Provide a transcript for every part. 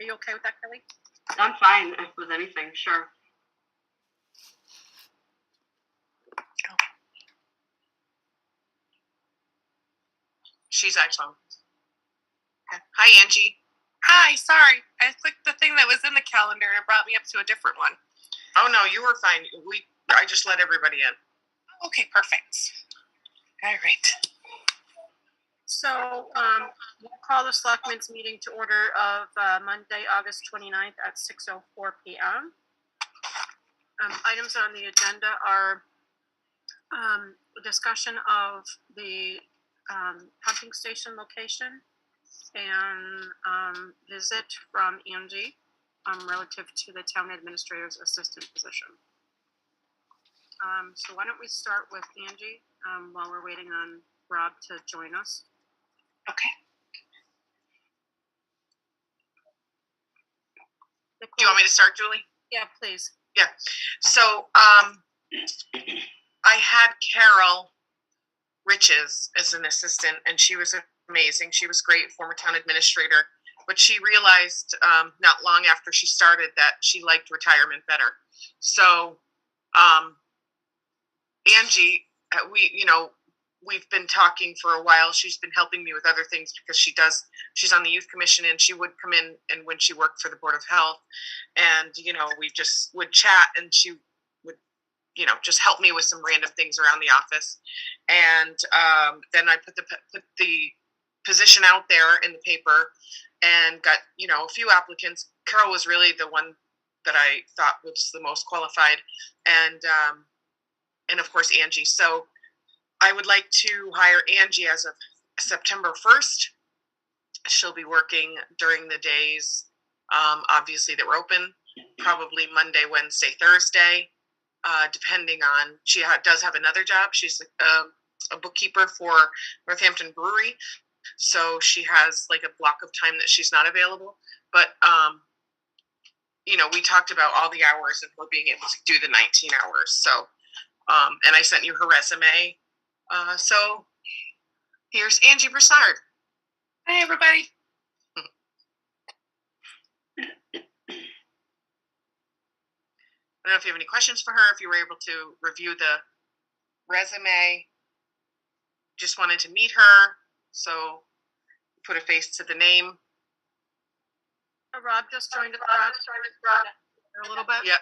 Are you okay with that, Kelly? I'm fine with anything, sure. She's iPhone. Okay. Hi, Angie. Hi, sorry. I clicked the thing that was in the calendar and it brought me up to a different one. Oh, no, you were fine. I just let everybody in. Okay, perfect. All right. So we'll call the Selectmen's meeting to order of Monday, August 29th at 6:04 p.m. Items on the agenda are a discussion of the pumping station location and visit from Angie relative to the town administrator's assistant position. So why don't we start with Angie while we're waiting on Rob to join us. Okay. Do you want me to start, Julie? Yeah, please. Yeah. So I had Carol Riches as an assistant, and she was amazing. She was great, former town administrator. But she realized not long after she started that she liked retirement better. So Angie, we've been talking for a while. She's been helping me with other things because she's on the youth commission, and she would come in and when she worked for the Board of Health, and we just would chat, and she would just help me with some random things around the office. And then I put the position out there in the paper and got a few applicants. Carol was really the one that I thought was the most qualified, and of course Angie. So I would like to hire Angie as of September 1st. She'll be working during the days, obviously, that we're open, probably Monday, Wednesday, Thursday, depending on, she does have another job. She's a bookkeeper for Northampton Brewery. So she has like a block of time that she's not available. But, we talked about all the hours and her being able to do the 19 hours. So, and I sent you her resume. So here's Angie Broussard. Hi, everybody. I don't know if you have any questions for her, if you were able to review the resume. Just wanted to meet her, so put a face to the name. Rob just joined us a little bit. Yep.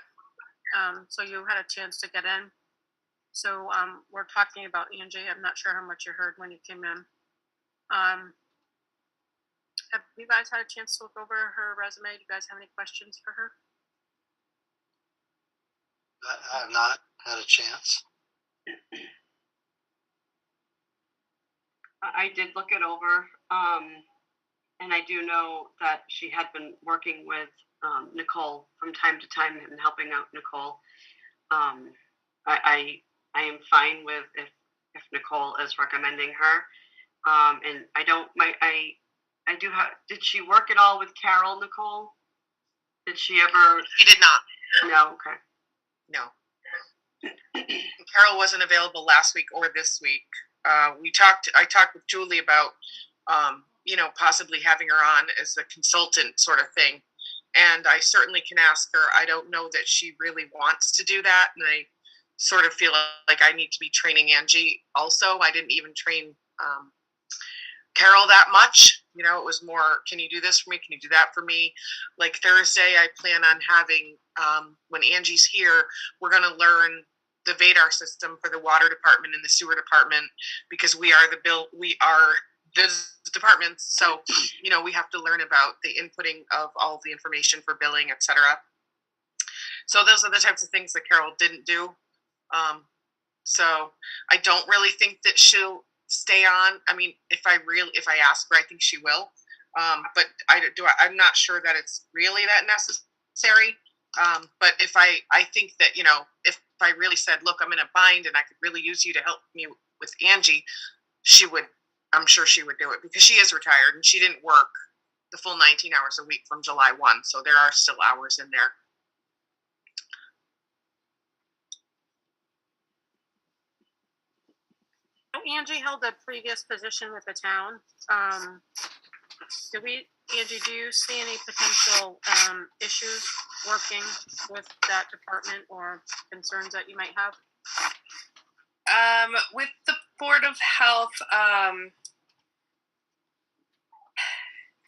So you had a chance to get in. So we're talking about Angie. I'm not sure how much you heard when you came in. Have you guys had a chance to look over her resume? Do you guys have any questions for her? I have not had a chance. I did look it over, and I do know that she had been working with Nicole from time to time and helping out Nicole. I am fine with if Nicole is recommending her, and I do have. Did she work at all with Carol, Nicole? Did she ever? She did not. No. Okay. No. Carol wasn't available last week or this week. I talked with Julie about, possibly having her on as a consultant sort of thing. And I certainly can ask her. I don't know that she really wants to do that. And I sort of feel like I need to be training Angie also. I didn't even train Carol that much. It was more, can you do this for me? Can you do that for me? Like Thursday, I plan on having, when Angie's here, we're going to learn the VADAR system for the water department and the sewer department, because we are the departments. So, we have to learn about the inputting of all of the information for billing, etc. So those are the types of things that Carol didn't do. So I don't really think that she'll stay on. I mean, if I ask her, I think she will. But I'm not sure that it's really that necessary. But if I think that, if I really said, look, I'm in a bind and I could really use you to help me with Angie, I'm sure she would do it, because she is retired and she didn't work the full 19 hours a week from July 1. So there are still hours in there. Angie held a previous position with the town. Angie, do you see any potential issues working with that department or concerns that you might have? With the Board of Health,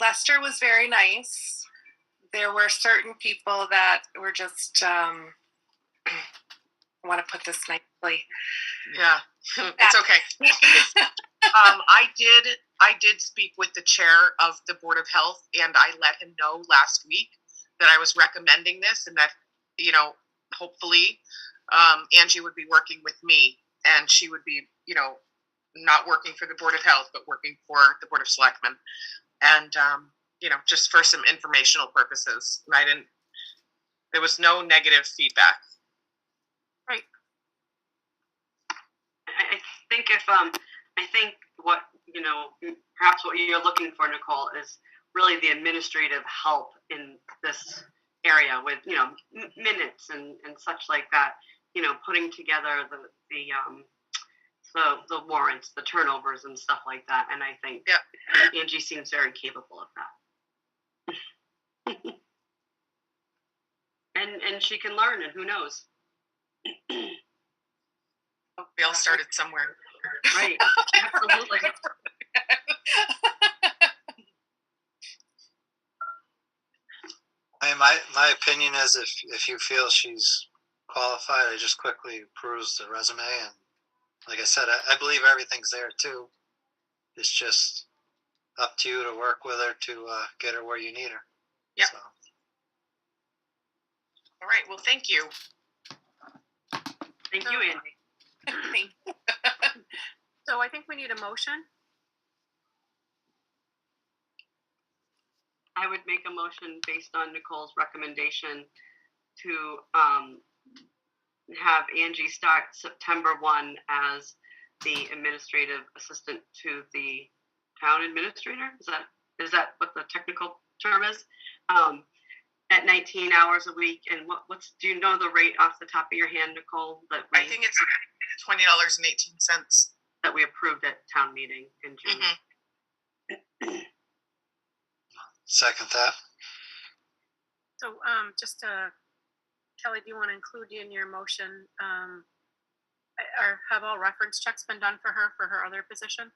Lester was very nice. There were certain people that were just, I want to put this nicely. Yeah, it's okay. I did speak with the chair of the Board of Health, and I let him know last week that I was recommending this, and that, you know, hopefully Angie would be working with me, and she would be, you know, not working for the Board of Health, but working for the Board of Selectmen, and you know, just for some informational purposes. And there was no negative feedback. Right. I think I think what, you know, perhaps what you're looking for, Nicole, is really the administrative help in this area with, you know, minutes and such like that, you know, putting together the warrants, the turnovers and stuff like that. And I think Angie seems very capable of that. and she can learn, and who knows? We all started somewhere. Right. Absolutely. I mean, my opinion is if you feel she's qualified, I just quickly peruse the resume, and like I said, I believe everything's there too. It's just up to you to work with her to get her where you need her. Yeah. So. All right. Well, thank you. Thank you, Andy. So I think we need a motion. I would make a motion based on Nicole's recommendation to have Angie start September 1 as the administrative assistant to the town administrator. Is that what the technical term is? At 19 hours a week. And do you know the rate off the top of your hand, Nicole? I think it's $20.18. That we approved at town meeting in June. Mm-hmm. Second that. So just Kelly, do you want to include in your motion, or have all reference checks been done for her other position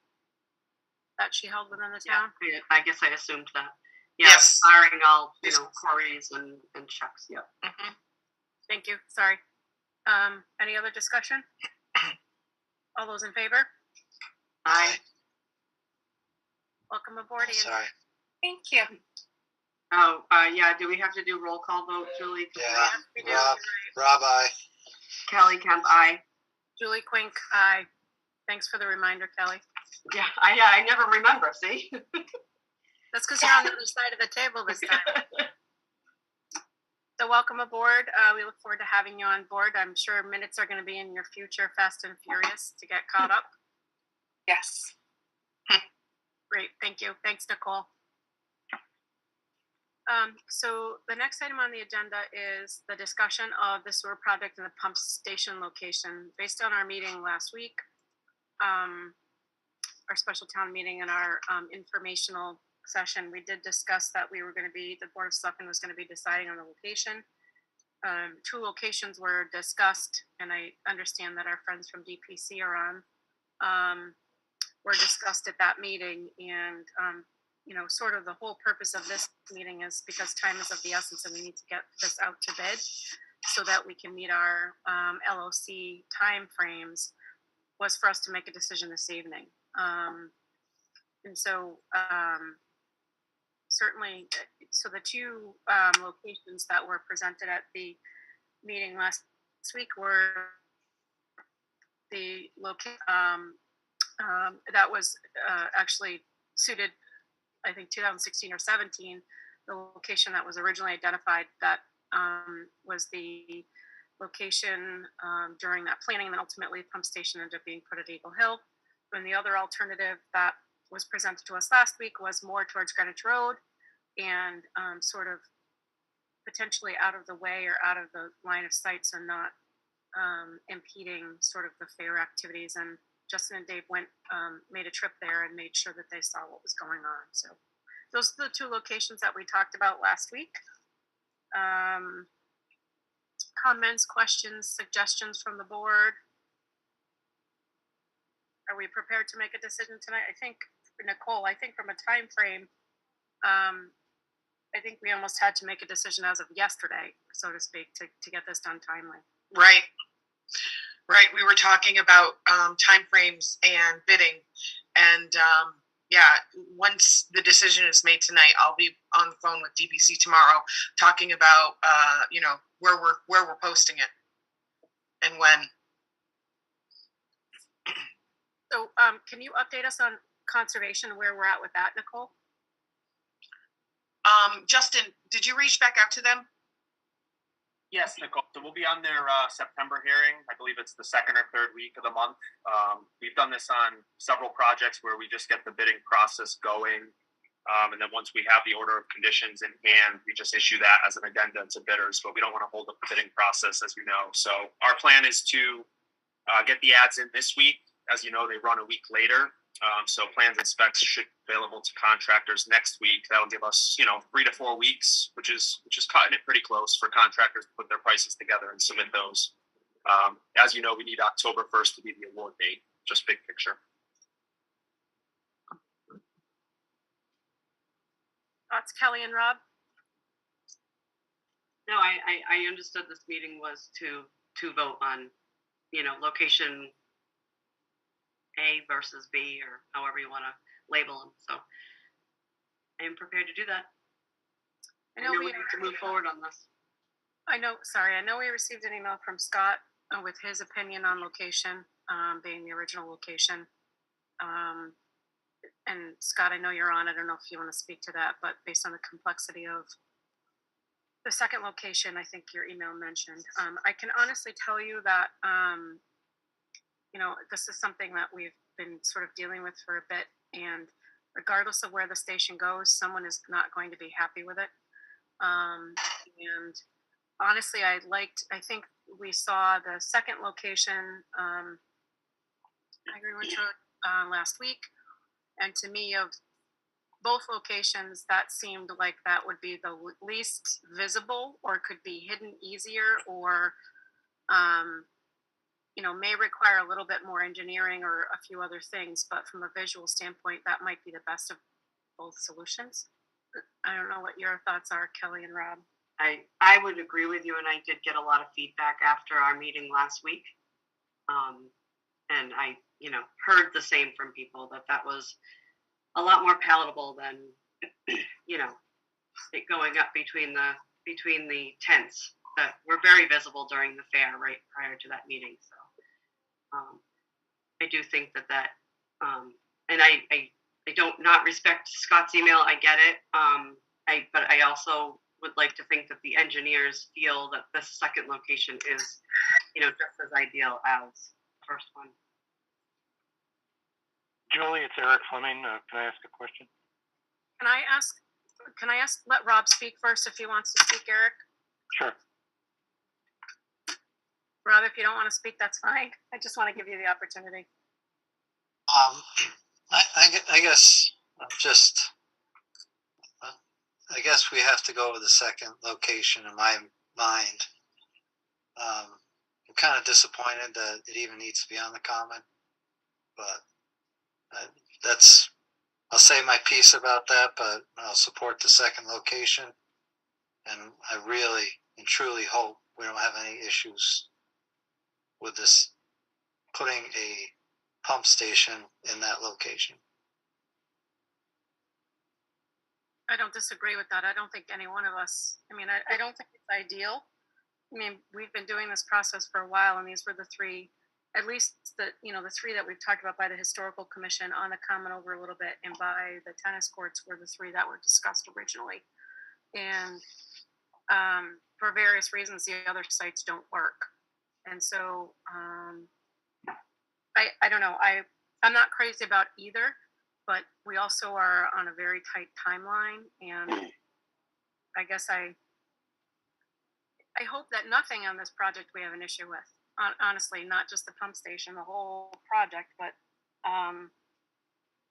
that she held within the town? Yeah, I guess I assumed that. Yeah, Yes. firing all, you know, queries and checks. Yep. Mm-hmm. Thank you. Sorry. Any other discussion? All those in favor? Aye. Welcome aboard, Ian. Sorry. Thank you. Oh, yeah. Do we have to do roll call vote, Julie? Yeah. We do. Rob, aye. Kelly Kemp, aye. Julie Quink, aye. Thanks for the reminder, Kelly. Yeah, I never remember. See. That's because you're on the other side of the table this time. So welcome aboard. We look forward to having you on board. I'm sure minutes are going to be in your future, Fast and Furious, to get caught up. Yes. Great, thank you. Thanks, Nicole. So the next item on the agenda is the discussion of the sewer project and the pump station location. Based on our meeting last week, our special town meeting and our informational session, we did discuss that the Board of Selectmen was going to be deciding on the location. Two locations were discussed, and I understand that our friends from DPC are on. Were discussed at that meeting, and you know, sort of the whole purpose of this meeting is because time is of the essence, and we need to get this out to bid so that we can meet our LOC time frames. Was for us to make a decision this evening, and so certainly, so the two locations that were presented at the meeting last week were the location that was actually suited, I think 2016 or 17, the location that was originally identified that was the location during that planning, and then ultimately the pump station ended up being put at Eagle Hill. And the other alternative that was presented to us last week was more towards Greenwich Road and sort of potentially out of the way or out of the line of sight, so not impeding sort of the fair activities. And Justin and Dave made a trip there and made sure that they saw what was going on. So those are the two locations that we talked about last week. Comments, questions, suggestions from the board? Are we prepared to make a decision tonight? I think, Nicole, from a time frame, I think we almost had to make a decision as of yesterday, so to speak, to get this done timely. Right. We were talking about timeframes and bidding, and once the decision is made tonight, I'll be on the phone with DPC tomorrow, talking about where we're posting it and when. So, can you update us on conservation, where we're at with that, Nicole? Justin, did you reach back out to them? Yes, Nicole. So we'll be on their September hearing. I believe it's the second or third week of the month. We've done this on several projects where we just get the bidding process going. And then once we have the order of conditions in hand, we just issue that as an addendum to bidders, but we don't want to hold up the bidding process, as you know. So our plan is to get the ads in this week. As you know, they run a week later. So plans and specs should be available to contractors next week. That'll give us, 3 to 4 weeks, which is cutting it pretty close for contractors to put their prices together and submit those. As you know, we need October 1st to be the award date, just big picture. Thoughts, Kelly and Rob? No, I understood this meeting was to vote on, location A versus B, or however you want to label them. So I am prepared to do that. I know we need to move forward on this. I know we received an email from Scott with his opinion on location, being the original location. And Scott, I know you're on. I don't know if you want to speak to that, but based on the complexity of the second location, I think your email mentioned. I can honestly tell you that, this is something that we've been sort of dealing with for a bit, and regardless of where the station goes, someone is not going to be happy with it. And honestly, I think we saw the second location, I agree with you, last week. And to me, of both locations, that seemed like that would be the least visible, or could be hidden easier, or may require a little bit more engineering or a few other things, but from a visual standpoint, that might be the best of both solutions. I don't know what your thoughts are, Kelly and Rob. I would agree with you, and I did get a lot of feedback after our meeting last week. And I, heard the same from people, that was a lot more palatable than, it going up between the tents that were very visible during the fair right prior to that meeting. So I do think that and I don't not respect Scott's email. I get it. But I also would like to think that the engineers feel that this second location is, just as ideal as the first one. Julie, it's Eric Fleming. Can I ask a question? Let Rob speak first if he wants to speak, Eric? Sure. Rob, if you don't want to speak, that's fine. I just want to give you the opportunity. I guess we have to go with the second location in my mind. I'm kind of disappointed that it even needs to be on the common, but I'll say my piece about that, but I'll support the second location, and I really and truly hope we don't have any issues with this, putting a pump station in that location. I don't disagree with that. I don't think any one of us, I don't think it's ideal. We've been doing this process for a while, and these were the three, at least the three that we've talked about by the Historical Commission, on the common over a little bit, and by the tennis courts were the three that were discussed originally. And for various reasons, the other sites don't work. And so I don't know. I'm not crazy about either, but we also are on a very tight timeline, and I guess I hope that nothing on this project we have an issue with. Honestly, not just the pump station, the whole project, but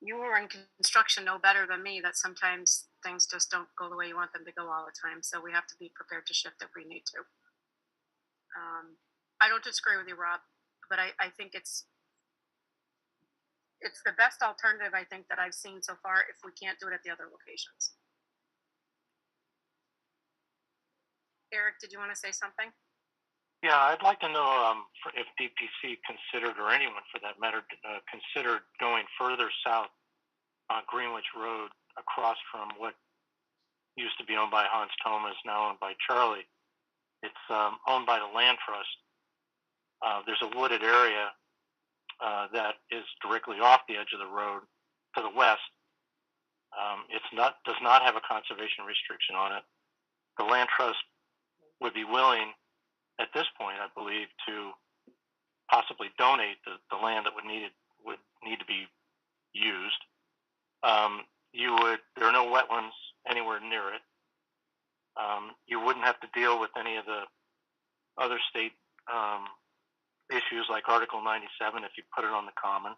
you were in construction know better than me that sometimes things just don't go the way you want them to go all the time. So we have to be prepared to shift if we need to. I don't disagree with you, Rob, but I think it's the best alternative, I think, that I've seen so far if we can't do it at the other locations. Eric, did you want to say something? Yeah, I'd like to know if DPC considered, or anyone for that matter, considered going further south on Greenwich Road across from what used to be owned by Hans Thomas, now owned by Charlie. It's owned by the Land Trust. There's a wooded area that is directly off the edge of the road to the west. Does not have a conservation restriction on it. The Land Trust would be willing, at this point, I believe, to possibly donate the land that would need to be used. There are no wetlands anywhere near it. You wouldn't have to deal with any of the other state issues like Article 97 if you put it on the common.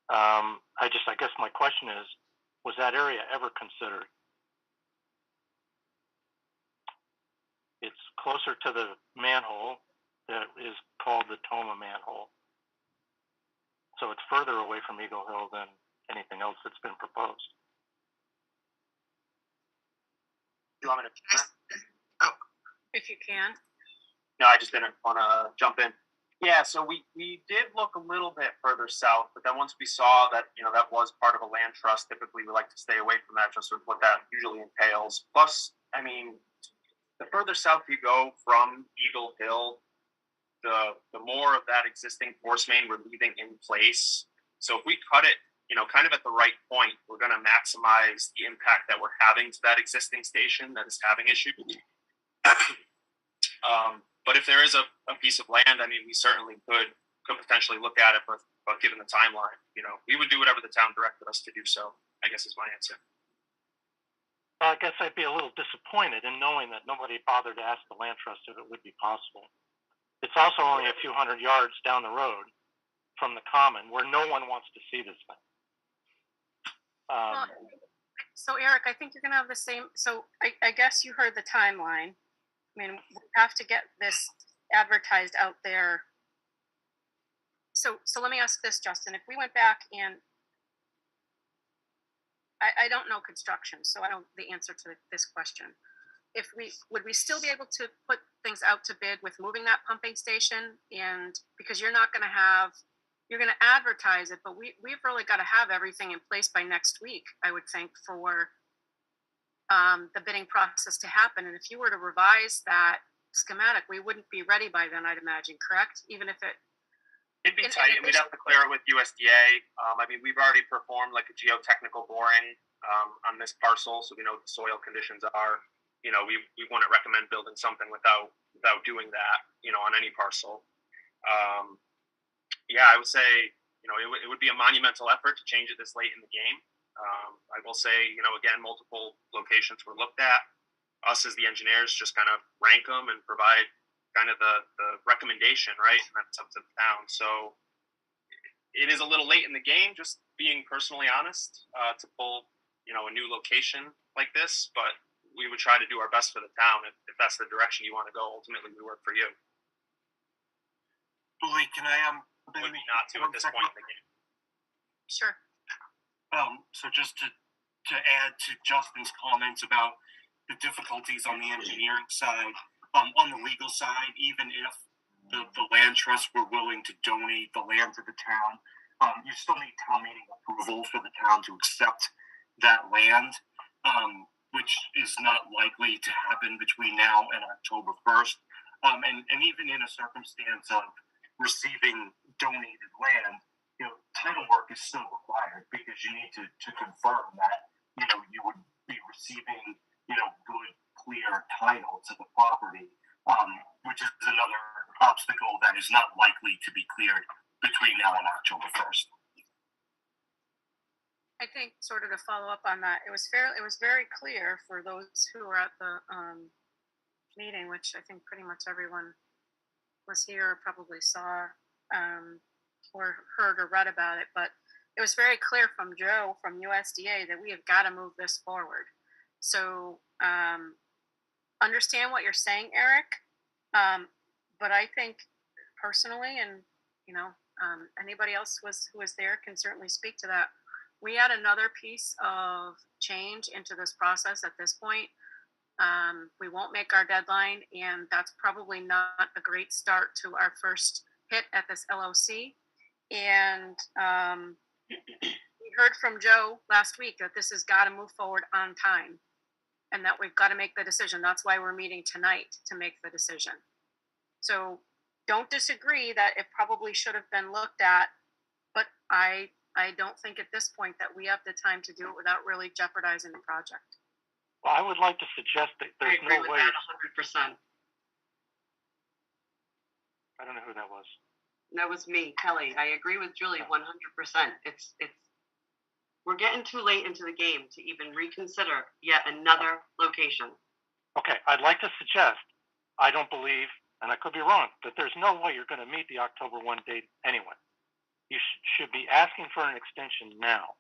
I guess my question is, was that area ever considered? It's closer to the manhole that is called the Tacoma manhole. So it's further away from Eagle Hill than anything else that's been proposed. You want me to? If you can. No, I just didn't want to jump in. Yeah, so we did look a little bit further south, but then once we saw that, that was part of a land trust, typically we like to stay away from that, just with what that usually entails. Plus, the further south you go from Eagle Hill, the more of that existing force main we're leaving in place. So if we cut it, kind of at the right point, we're going to maximize the impact that we're having to that existing station that is having issues. But if there is a piece of land, we certainly could potentially look at it, but given the timeline, we would do whatever the town directed us to do. So I guess is my answer. I guess I'd be a little disappointed in knowing that nobody bothered to ask the Land Trust if it would be possible. It's also only a few hundred yards down the road from the common where no one wants to see this thing. So Eric, I think you're going to have the same. So I guess you heard the timeline. We have to get this advertised out there. So let me ask this, Justin. If we went back and I don't know construction, so I don't the answer to this question. Would we still be able to put things out to bid with moving that pumping station? And because you're going to advertise it, but we've really got to have everything in place by next week, I would think, for the bidding process to happen. And if you were to revise that schematic, we wouldn't be ready by then, I'd imagine, correct? Even if it'd be tight, and we'd have to clear it with USDA. We've already performed like a geotechnical boring on this parcel, so we know what the soil conditions are. We wouldn't recommend building something without doing that, on any parcel. I would say, it would be a monumental effort to change it this late in the game. I will say, again, multiple locations were looked at. Us as the engineers just kind of rank them and provide kind of the recommendation, right? And that's up to the town. So it is a little late in the game, just being personally honest, to pull, a new location like this, but we would try to do our best for the town if that's the direction you want to go. Ultimately, we work for you. Lee, can I would be not to at this point in the game. Sure. So just to add to Justin's comments about the difficulties on the engineering side, on the legal side, even if the land trust were willing to donate the land to the town, you still need town meeting approval for the town to accept that land, which is not likely to happen between now and October 1st. And even in a circumstance of receiving donated land, title work is still required because you need to confirm that, you would be receiving, good, clear title to the property, which is another obstacle that is not likely to be cleared between now and October 1st. I think sort of to follow up on that, it was very clear for those who were at the meeting, which I think pretty much everyone was here, probably saw or heard or read about it, but it was very clear from Joe from USDA that we have got to move this forward. So understand what you're saying, Eric. But I think personally, and anybody else who was there can certainly speak to that. We add another piece of change into this process at this point. We won't make our deadline, and that's probably not a great start to our first hit at this LOC. And we heard from Joe last week that this has got to move forward on time and that we've got to make the decision. That's why we're meeting tonight, to make the decision. So don't disagree that it probably should have been looked at, but I don't think at this point that we have the time to do it without really jeopardizing the project. Well, I would like to suggest that I there's agree no with way. that 100%. I don't know who that was. That was me, Kelly. I agree with Julie 100%. We're getting too late into the game to even reconsider yet another location. Okay, I'd like to suggest, I don't believe, and I could be wrong, that there's no way you're going to meet the October 1 date anyway. You should be asking for an extension now.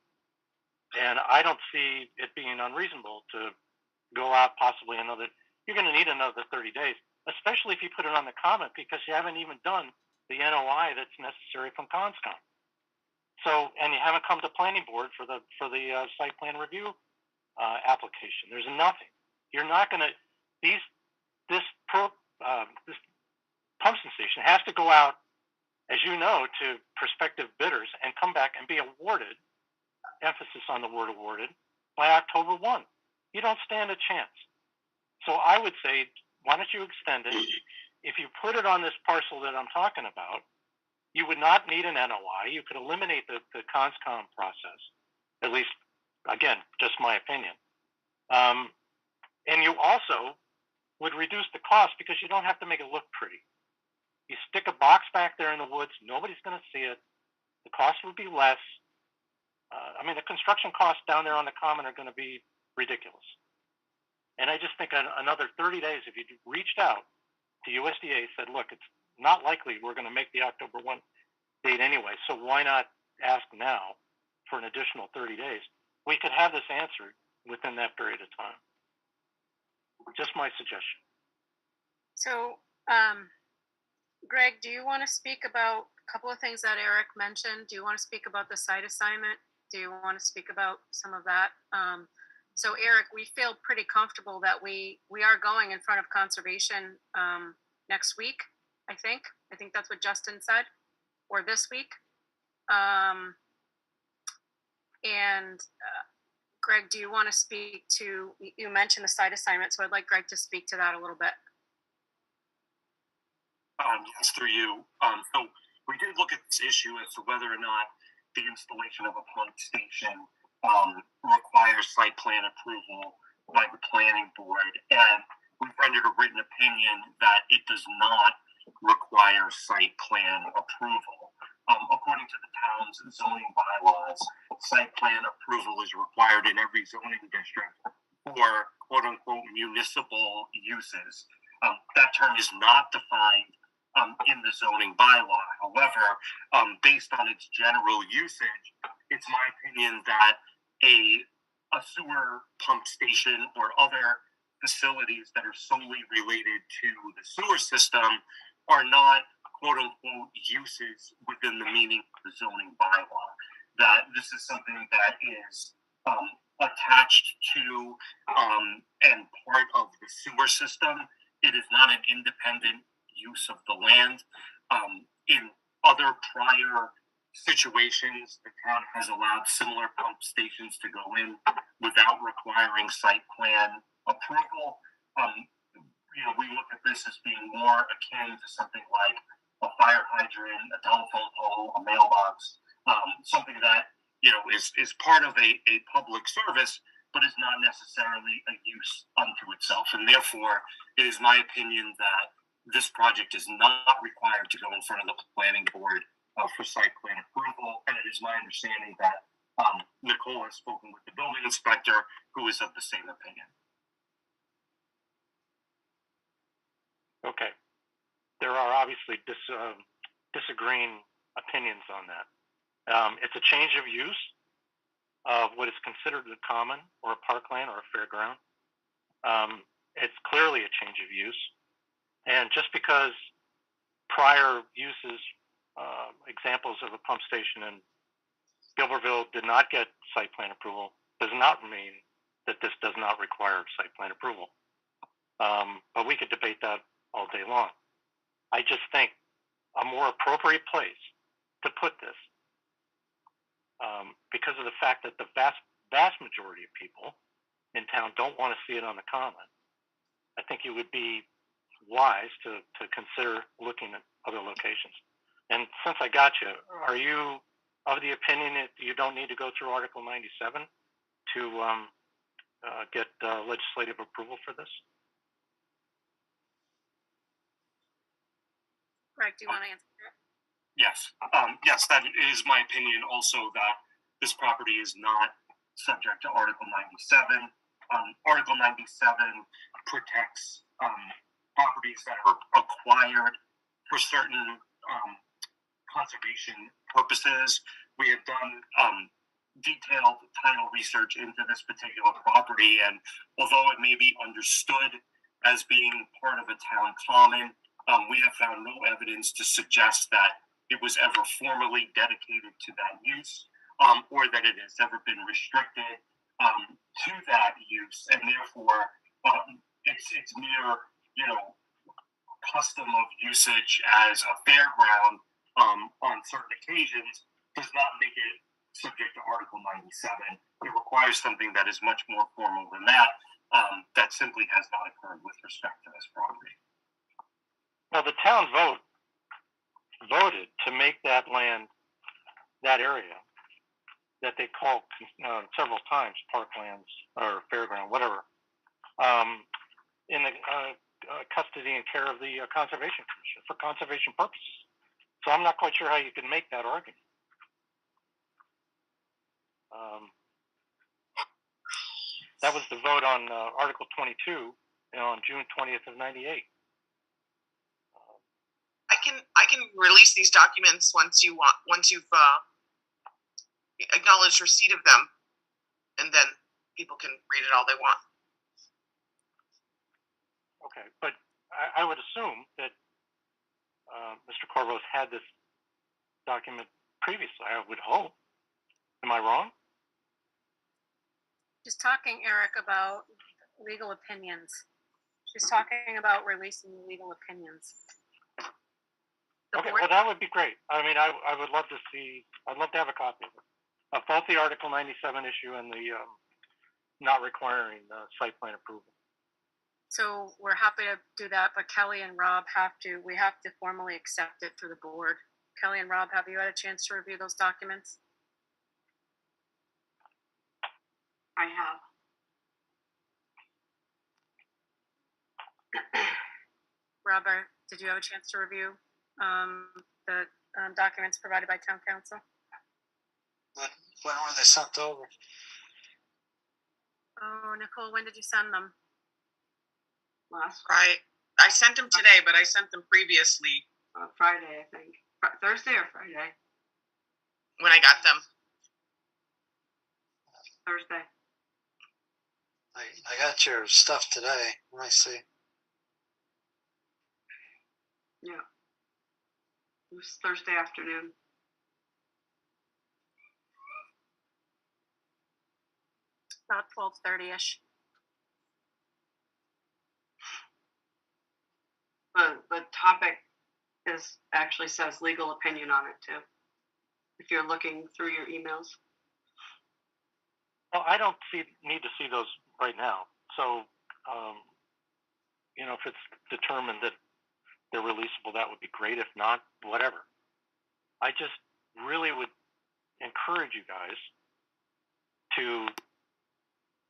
And I don't see it being unreasonable to go out possibly you're going to need another 30 days, especially if you put it on the comment, because you haven't even done the NOI that's necessary from Conscom. So, and you haven't come to planning board for the site plan review application. There's nothing. You're not going to, this pumping station has to go out, as you know, to prospective bidders and come back and be awarded, emphasis on the word awarded, by October 1. You don't stand a chance. So I would say, why don't you extend it? If you put it on this parcel that I'm talking about, you would not need an NOI. You could eliminate the Conscom process, at least, again, just my opinion. And you also would reduce the cost because you don't have to make it look pretty. You stick a box back there in the woods, nobody's going to see it. The cost would be less. The construction costs down there on the common are going to be ridiculous. And I just think another 30 days, if you reached out to USDA, said, look, it's not likely we're going to make the October 1 date anyway, so why not ask now for an additional 30 days? We could have this answered within that period of time. Just my suggestion. So, Greg, do you want to speak about a couple of things that Eric mentioned? Do you want to speak about the site assignment? Do you want to speak about some of that? So, Eric, we feel pretty comfortable that we are going in front of conservation next week, I think. I think that's what Justin said, or this week. Greg, do you want to speak to, you mentioned the site assignment, so I'd like Greg to speak to that a little bit. Yes, through you. So we did look at this issue as to whether or not the installation of a pump station requires site plan approval by the planning board, and we've rendered a written opinion that it does not require site plan approval. According to the town's zoning bylaws, site plan approval is required in every zoning district for quote-unquote municipal uses. That term is not defined in the zoning bylaw. However, based on its general usage, it's my opinion that a sewer pump station or other facilities that are solely related to the sewer system are not quote-unquote uses within the meaning of the zoning bylaw. That this is something that is attached to and part of the sewer system. It is not an independent use of the land. In other prior situations, the town has allowed similar pump stations to go in without requiring site plan approval. We look at this as being more akin to something like a fire hydrant, a telephone pole, a mailbox, something that is part of a public service, but is not necessarily a use unto itself. And therefore, it is my opinion that this project is not required to go in front of the planning board for site plan approval. And it is my understanding that Nicole has spoken with the building inspector, who is of the same opinion. Okay. There are obviously disagreeing opinions on that. It's a change of use of what is considered a common or a parkland or a fairground. It's clearly a change of use. And just because prior uses, examples of a pump station in Gilbertville did not get site plan approval, does not mean that this does not require site plan approval. But we could debate that all day long. I just think a more appropriate place to put this, because of the fact that the vast majority of people in town don't want to see it on the common, I think it would be wise to consider looking at other locations. And since I got you, are you of the opinion that you don't need to go through Article 97 to get legislative approval for this? Greg, do you want to answer that? Yes. Yes, that is my opinion also, that this property is not subject to Article 97. Article 97 protects properties that are acquired for certain conservation purposes. We have done detailed title research into this particular property, and although it may be understood as being part of a town common, we have found no evidence to suggest that it was ever formally dedicated to that use, or that it has ever been restricted to that use, and therefore its mere, custom of usage as a fairground on certain occasions does not make it subject to Article 97. It requires something that is much more formal than that. That simply has not occurred with respect to this property. Now, the town voted to make that land, that area, that they call several times parklands or fairground, whatever, in the custody and care of the Conservation Commission for conservation purposes. So I'm not quite sure how you can make that argument. That was the vote on Article 22 on June 20th of '98. I can release these documents once you've acknowledged receipt of them, and then people can read it all they want. Okay, but I would assume that Mr. Corvos had this document previously. I would hope. Am I wrong? She's talking, Eric, about legal opinions. She's talking about releasing legal opinions. Okay, well, that would be great. I mean, I would love to see, I'd love to have a copy of both the Article 97 issue and the not requiring site plan approval. So we're happy to do that, but Kelly and Rob we have to formally accept it through the board. Kelly and Rob, have you had a chance to review those documents? I have. Robert, did you have a chance to review the documents provided by town council? When were they sent over? Oh, Nicole, when did you send them? Last Right. I sent them today, but I sent them previously Friday, I think. Thursday or Friday? when I got them. Thursday. I got your stuff today. Let me see. Yeah. It was Thursday afternoon. About 12:30ish. The topic actually says legal opinion on it too, if you're looking through your emails. Well, I don't need to see those right now. So, if it's determined that they're releasable, that would be great. If not, whatever. I just really would encourage you guys to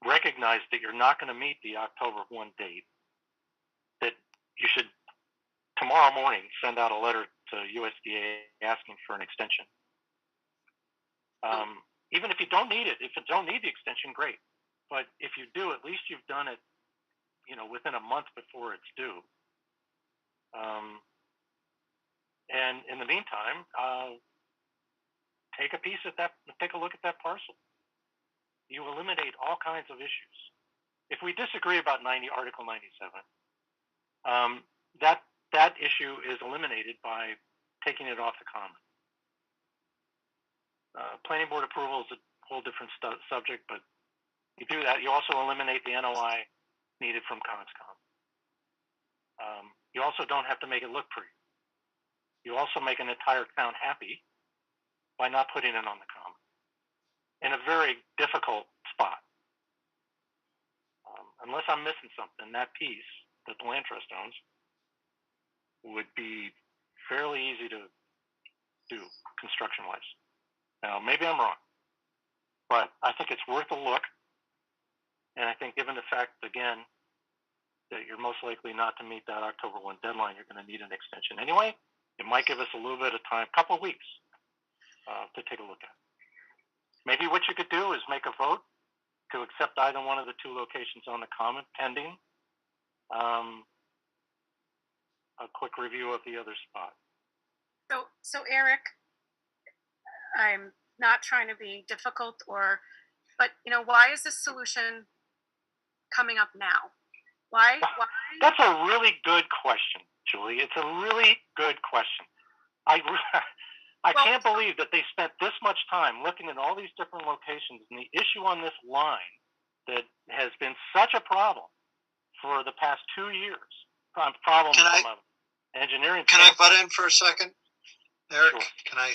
recognize that you're not going to meet the October 1 date, that you should tomorrow morning send out a letter to USDA asking for an extension. Even if you don't need it, if you don't need the extension, great. But if you do, at least you've done it, within a month before it's due. And in the meantime, take a look at that parcel. You eliminate all kinds of issues if we disagree about Article 97, that issue is eliminated by taking it off the common. Planning board approval is a whole different subject, but you do that. You also eliminate the NOI needed from CONSCOM. You also don't have to make it look pretty. You also make an entire town happy by not putting it on the common in a very difficult spot. Unless I'm missing something, that piece that the land trust owns would be fairly easy to do construction-wise. Now, maybe I'm wrong, but I think it's worth a look. And I think given the fact, again, that you're most likely not to meet that October 1 deadline, you're going to need an extension anyway. It might give us a little bit of time, a couple of weeks, to take a look at. Maybe what you could do is make a vote to accept either one of the two locations on the common, pending a quick review of the other spot. So Eric, I'm not trying to be difficult, but why is this solution coming up now? Why? That's a really good question, Julie. It's a really good question. I can't believe that they spent this much time looking at all these different locations, and the issue on this line that has been such a problem for the past 2 years. Problem from an engineering. Can I butt in for a second, Eric? Sure. Can I?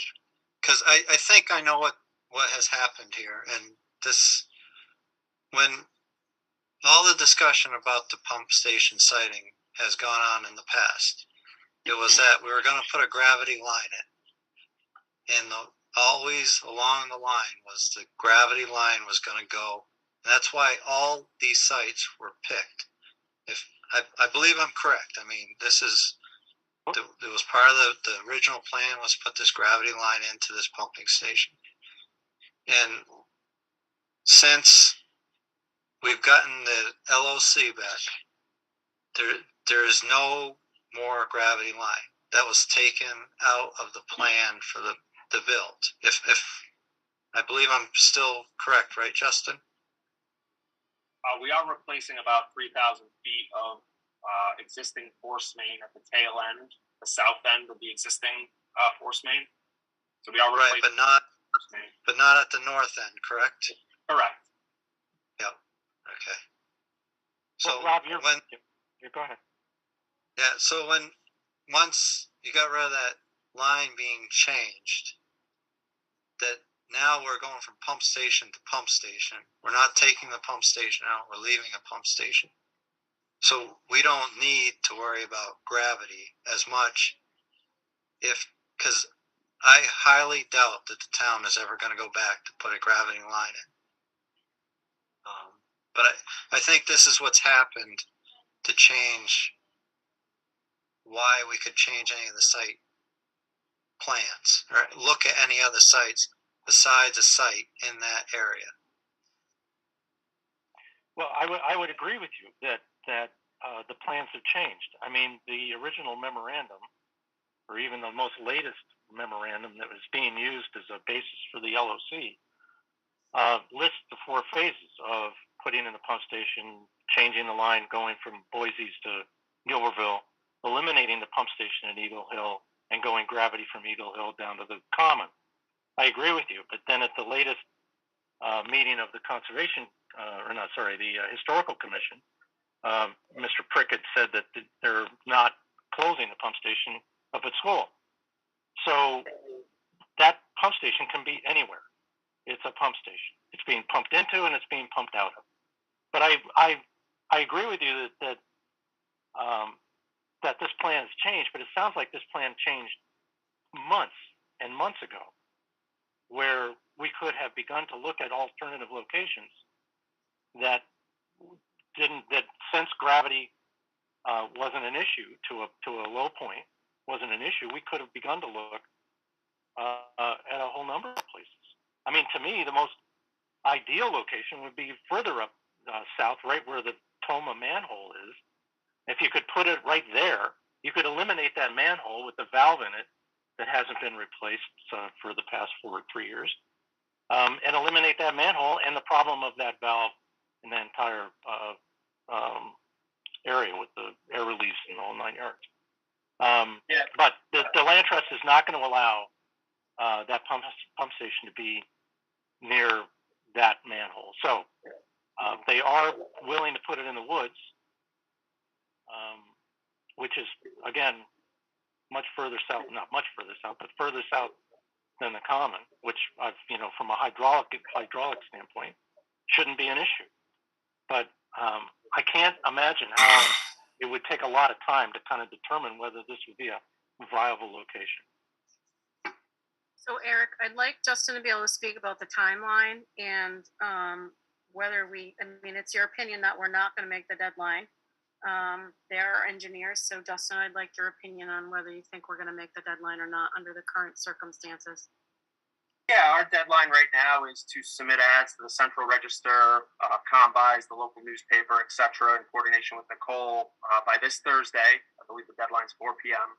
Because I think I know what has happened here, and this when all the discussion about the pump station siting has gone on in the past, it was that we were going to put a gravity line in, and always along the line was the gravity line was going to go. And that's why all these sites were picked. If I believe I'm correct. I mean, this is. It was part of the original plan was to put this gravity line into this pumping station. And since we've gotten the LOC back, there is no more gravity line. That was taken out of the plan for the build. If I believe I'm still correct, right, Justin? We are replacing about 3,000 feet of existing force main at the tail end, the south end of the existing force main. So we are replacing but not at the north end, correct? Correct. Yep. Okay. So well, Rob, you go ahead. Yeah. So once you got rid of that line being changed, that now we're going from pump station to pump station. We're not taking the pump station out. We're leaving a pump station. So we don't need to worry about gravity as much because I highly doubt that the town is ever going to go back to put a gravity line in. But I think this is what's happened to change why we could change any of the site plans or look at any other sites besides a site in that area. Well, I would agree with you that the plans have changed. I mean, the original memorandum, or even the most latest memorandum that was being used as a basis for the LOC, lists the 4 phases of putting in the pump station, changing the line, going from Boise's to Gilbertville, eliminating the pump station at Eagle Hill, and going gravity from Eagle Hill down to the Common. I agree with you, but then at the latest meeting of the the Historical Commission, Mr. Prickett said that they're not closing the pump station up at school. So that pump station can be anywhere. It's a pump station. It's being pumped into and it's being pumped out of. But I agree with you that this plan has changed, but it sounds like this plan changed months and months ago, where we could have begun to look at alternative locations that since gravity wasn't an issue to a low point, wasn't an issue, we could have begun to look at a whole number of places. I mean, to me, the most ideal location would be further up south, right where the Tacoma manhole is. If you could put it right there, you could eliminate that manhole with the valve in it that hasn't been replaced for the past 3 years, and eliminate that manhole and the problem of that valve in the entire area with the air release and the whole 9 yards. But the land trust is not going to allow that pump station to be near that manhole. So they are willing to put it in the woods, which is, again, much further south, not much further south, but further south than the common, which I've, from a hydraulic standpoint, shouldn't be an issue. But I can't imagine how it would take a lot of time to kind of determine whether this would be a viable location. So Eric, I'd like Justin to be able to speak about the timeline and whether it's your opinion that we're not going to make the deadline. They're our engineers, so Justin, I'd like your opinion on whether you think we're going to make the deadline or not under the current circumstances. Yeah, our deadline right now is to submit ads to the Central Register, combis, the local newspaper, etc., in coordination with Nicole by this Thursday. I believe the deadline's 4 p.m.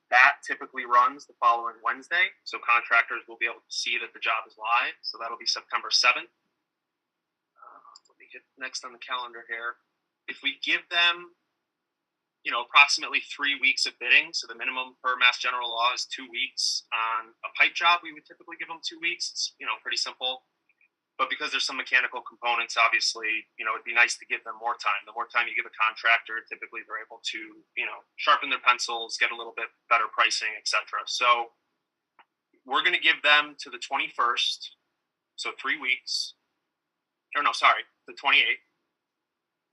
That typically runs the following Wednesday, so contractors will be able to see that the job is live. So that'll be September 7th. Let me get next on the calendar here. If we give them, approximately 3 weeks of bidding, so the minimum per Mass General Law is 2 weeks. On a pipe job, we would typically give them 2 weeks. It's, pretty simple. But because there's some mechanical components, obviously, it'd be nice to give them more time. The more time you give a contractor, typically they're able to, sharpen their pencils, get a little bit better pricing, etc. So we're going to give them to the 21st, so 3 weeks. The 28th.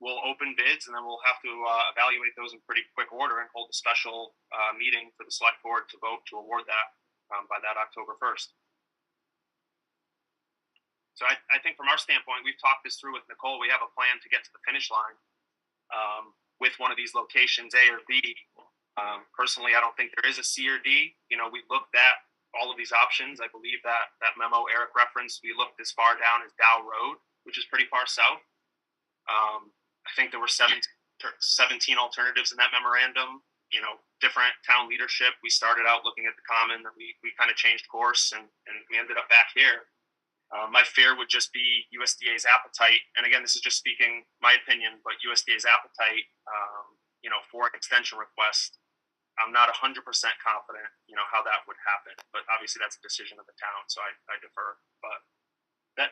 We'll open bids, and then we'll have to evaluate those in pretty quick order and hold a special meeting for the select board to vote to award that by that October 1st. So I think from our standpoint, we've talked this through with Nicole. We have a plan to get to the finish line with one of these locations, A or B. Personally, I don't think there is a C or D. We looked at all of these options. I believe that memo Eric referenced, we looked as far down as Dow Road, which is pretty far south. I think there were 17 alternatives in that memorandum. Different town leadership. We started out looking at the common, and we kind of changed course, and we ended up back here. My fear would just be USDA's appetite, and again, this is just speaking my opinion, but USDA's appetite, for an extension request. I'm not 100% confident, how that would happen, but obviously that's a decision of the town, so I defer. But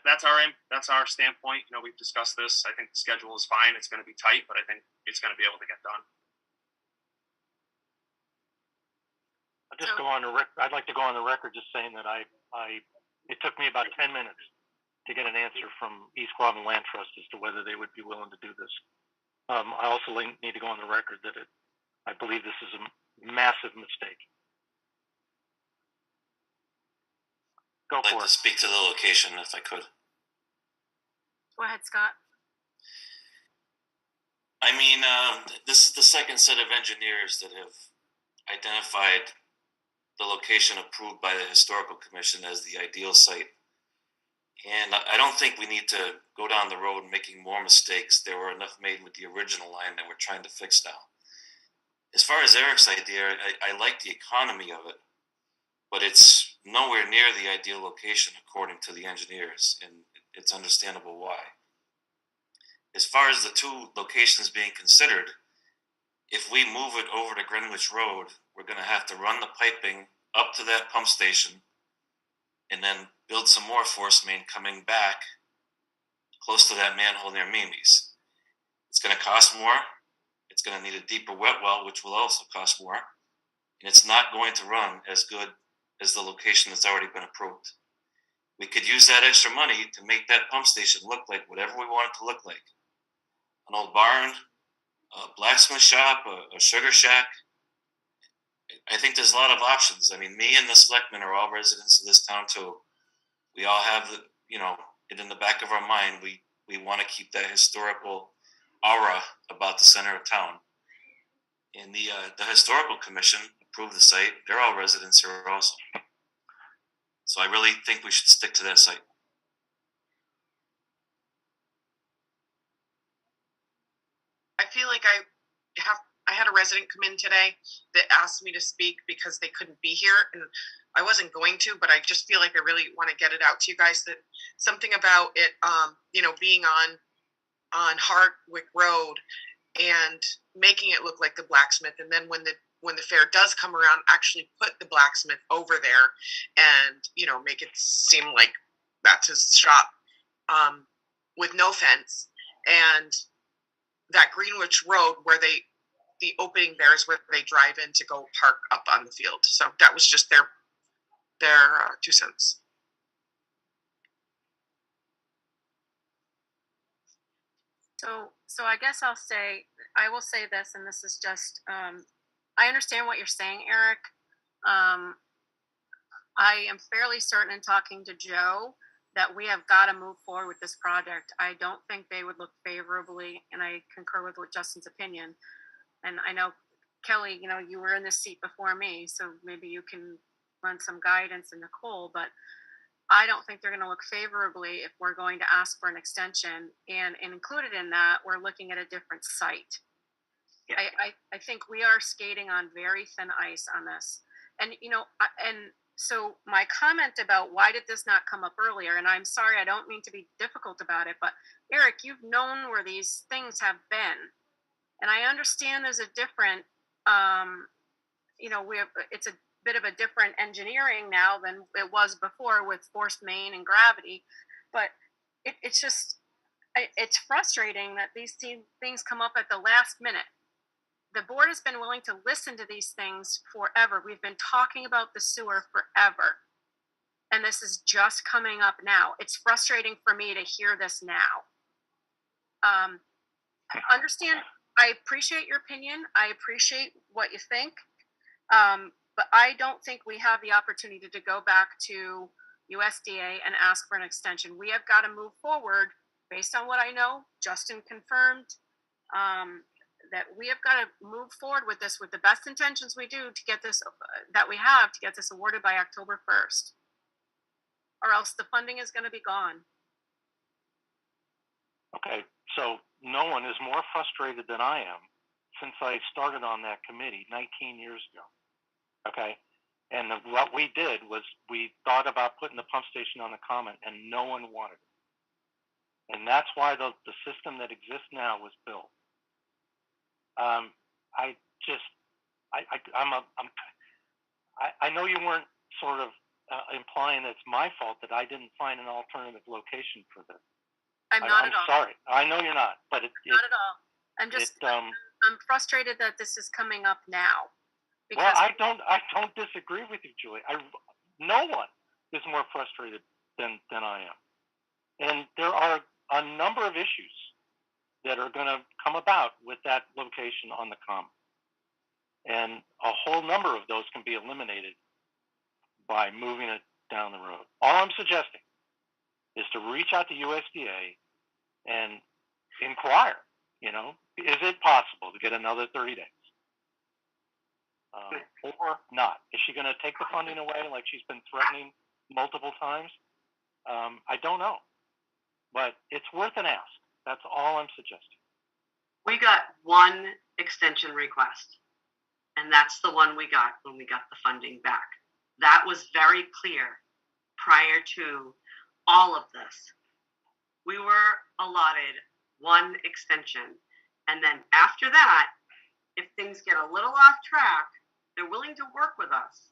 that's our standpoint. We've discussed this. I think the schedule is fine. It's going to be tight, but I think it's going to be able to get done. I'd like to go on the record just saying that it took me about 10 minutes to get an answer from East Quabbin Land Trust as to whether they would be willing to do this. I also need to go on the record that I believe this is a massive mistake. Go I'd for like it. to speak to the location if I could. Go ahead, Scott. This is the second set of engineers that have identified the location approved by the Historical Commission as the ideal site. And I don't think we need to go down the road making more mistakes. There were enough made with the original line that we're trying to fix now. As far as Eric's idea, I like the economy of it, but it's nowhere near the ideal location according to the engineers, and it's understandable why. As far as the two locations being considered, if we move it over to Greenwich Road, we're going to have to run the piping up to that pump station and then build some more force main coming back close to that manhole near Mimi's. It's going to cost more. It's going to need a deeper wet well, which will also cost more. And it's not going to run as good as the location that's already been approved. We could use that extra money to make that pump station look like whatever we want it to look like. An old barn, a blacksmith shop, a sugar shack. I think there's a lot of options. Me and the selectmen are all residents of this town too. We all have it in the back of our mind. We want to keep that historical aura about the center of town. And the Historical Commission approved the site. They're all residents here also. So I really think we should stick to that site. I feel like I I had a resident come in today that asked me to speak because they couldn't be here, and I wasn't going to, but I just feel like I really want to get it out to you guys that something about it, being on Hardwick Road and making it look like the blacksmith, and then when the fair does come around, actually put the blacksmith over there and make it seem like that's his shop, with no fence, and that Greenwich Road where the opening there is where they drive in to go park up on the field. So that was just their 2 cents. So I guess I will say this, and this is just, I understand what you're saying, Eric. I am fairly certain in talking to Joe that we have got to move forward with this project. I don't think they would look favorably, and I concur with Justin's opinion. And I know, Kelly, you were in this seat before me, so maybe you can lend some guidance in Nicole, but I don't think they're going to look favorably if we're going to ask for an extension, and included in that, we're looking at a different site. Yeah. I think we are skating on very thin ice on this. And, so my comment about why did this not come up earlier, and I'm sorry, I don't mean to be difficult about it, but Eric, you've known where these things have been. And I understand there's a different, it's a bit of a different engineering now than it was before with forced main and gravity, but it's just, it's frustrating that these things come up at the last minute. The board has been willing to listen to these things forever. We've been talking about the sewer forever. And this is just coming up now. It's frustrating for me to hear this now. Understand, I appreciate your opinion. I appreciate what you think. But I don't think we have the opportunity to go back to USDA and ask for an extension. We have got to move forward based on what I know. Justin confirmed that we have got to move forward with this with the best intentions we do to get this, that we have to get this awarded by October 1st. Or else the funding is going to be gone. Okay, so no one is more frustrated than I am since I started on that committee 19 years ago. Okay, and what we did was we thought about putting the pump station on the common, and no one wanted it. And that's why the system that exists now was built. I know you weren't sort of implying that it's my fault that I didn't find an alternative location for this. I'm not at all. Sorry, I know you're not, but not at all. I'm just I'm frustrated that this is coming up now. Well, I don't disagree with you, Julie. No one is more frustrated than I am, and there are a number of issues that are going to come about with that location on the common, and a whole number of those can be eliminated by moving it down the road. All I'm suggesting is to reach out to USDA and inquire, is it possible to get another 30 days? Or not? Is she going to take the funding away like she's been threatening multiple times? I don't know, but it's worth an ask. That's all I'm suggesting. We got one extension request, and that's the one we got when we got the funding back. That was very clear prior to all of this. We were allotted one extension, and then after that, if things get a little off track, they're willing to work with us.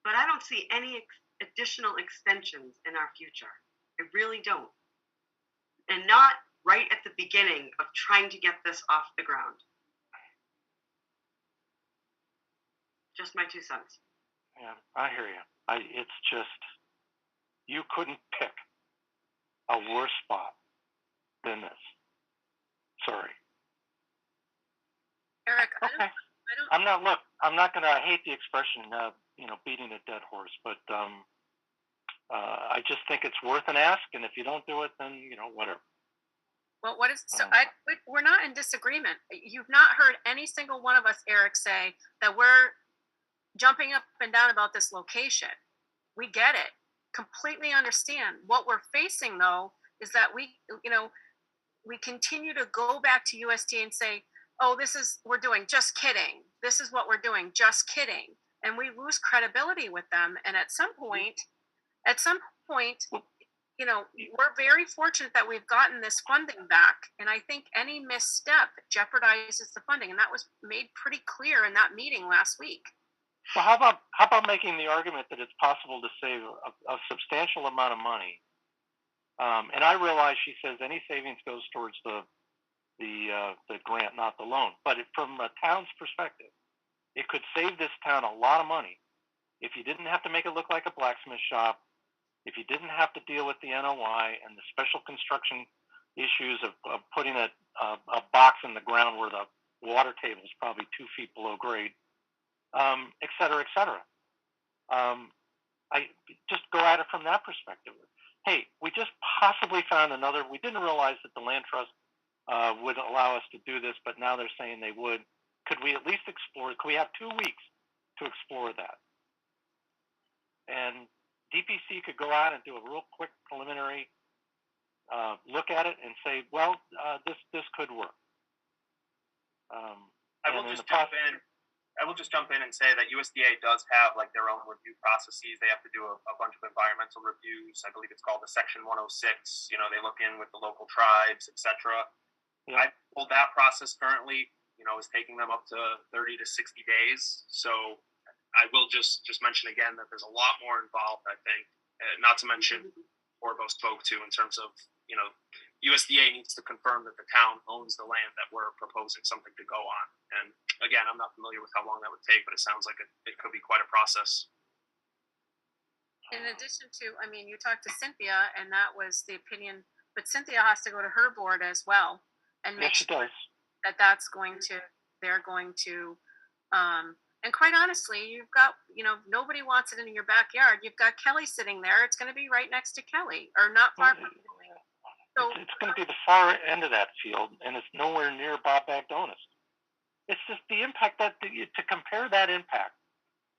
But I don't see any additional extensions in our future. I really don't. And not right at the beginning of trying to get this off the ground. Just my 2 cents. Yeah, I hear you. It's just, you couldn't pick a worse spot than this. Sorry. Eric, okay. I'm not going to, I hate the expression, beating a dead horse, but I just think it's worth an ask, and if you don't do it, then, whatever. Well, we're not in disagreement. You've not heard any single one of us, Eric, say that we're jumping up and down about this location. We get it. Completely understand. What we're facing, though, is that we continue to go back to USDA and say, oh, we're doing, just kidding. This is what we're doing, just kidding. And we lose credibility with them. And at some point, you know, we're very fortunate that we've gotten this funding back. And I think any misstep jeopardizes the funding. And that was made pretty clear in that meeting last week. Well, how about making the argument that it's possible to save a substantial amount of money? And I realize she says any savings goes towards the grant, not the loan. But from a town's perspective, it could save this town a lot of money if you didn't have to make it look like a blacksmith shop, if you didn't have to deal with the NOI and the special construction issues of putting a box in the ground where the water table is probably 2 feet below grade, et cetera, et cetera. I just go at it from that perspective. Hey, we just possibly found another. We didn't realize that the land trust would allow us to do this, but now they're saying they would. Could we at least explore? Could we have 2 weeks to explore that? And DPC could go out and do a real quick preliminary look at it and say, well, this could work. I will just jump in and say that USDA does have like their own review processes. They have to do a bunch of environmental reviews. I believe it's called the Section 106. You know, they look in with the local tribes, etc. Yeah. I pulled that process currently. You know, is taking them up to 30 to 60 days. So I will just mention again that there's a lot more involved, I think, not to mention Orbo spoke to in terms of, you know, USDA needs to confirm that the town owns the land that we're proposing something to go on. And again, I'm not familiar with how long that would take, but it sounds like it could be quite a process. In addition to, I mean, you talked to Cynthia and that was the opinion, but Cynthia has to go to her board as well and make sure that they're going to, and quite honestly, you've got, you know, nobody wants it in your backyard. You've got Kelly sitting there. It's going to be right next to Kelly or not far from Kelly. So it's going to be the far end of that field, and it's nowhere near Bob Bagdonis. It's just the impact to compare that impact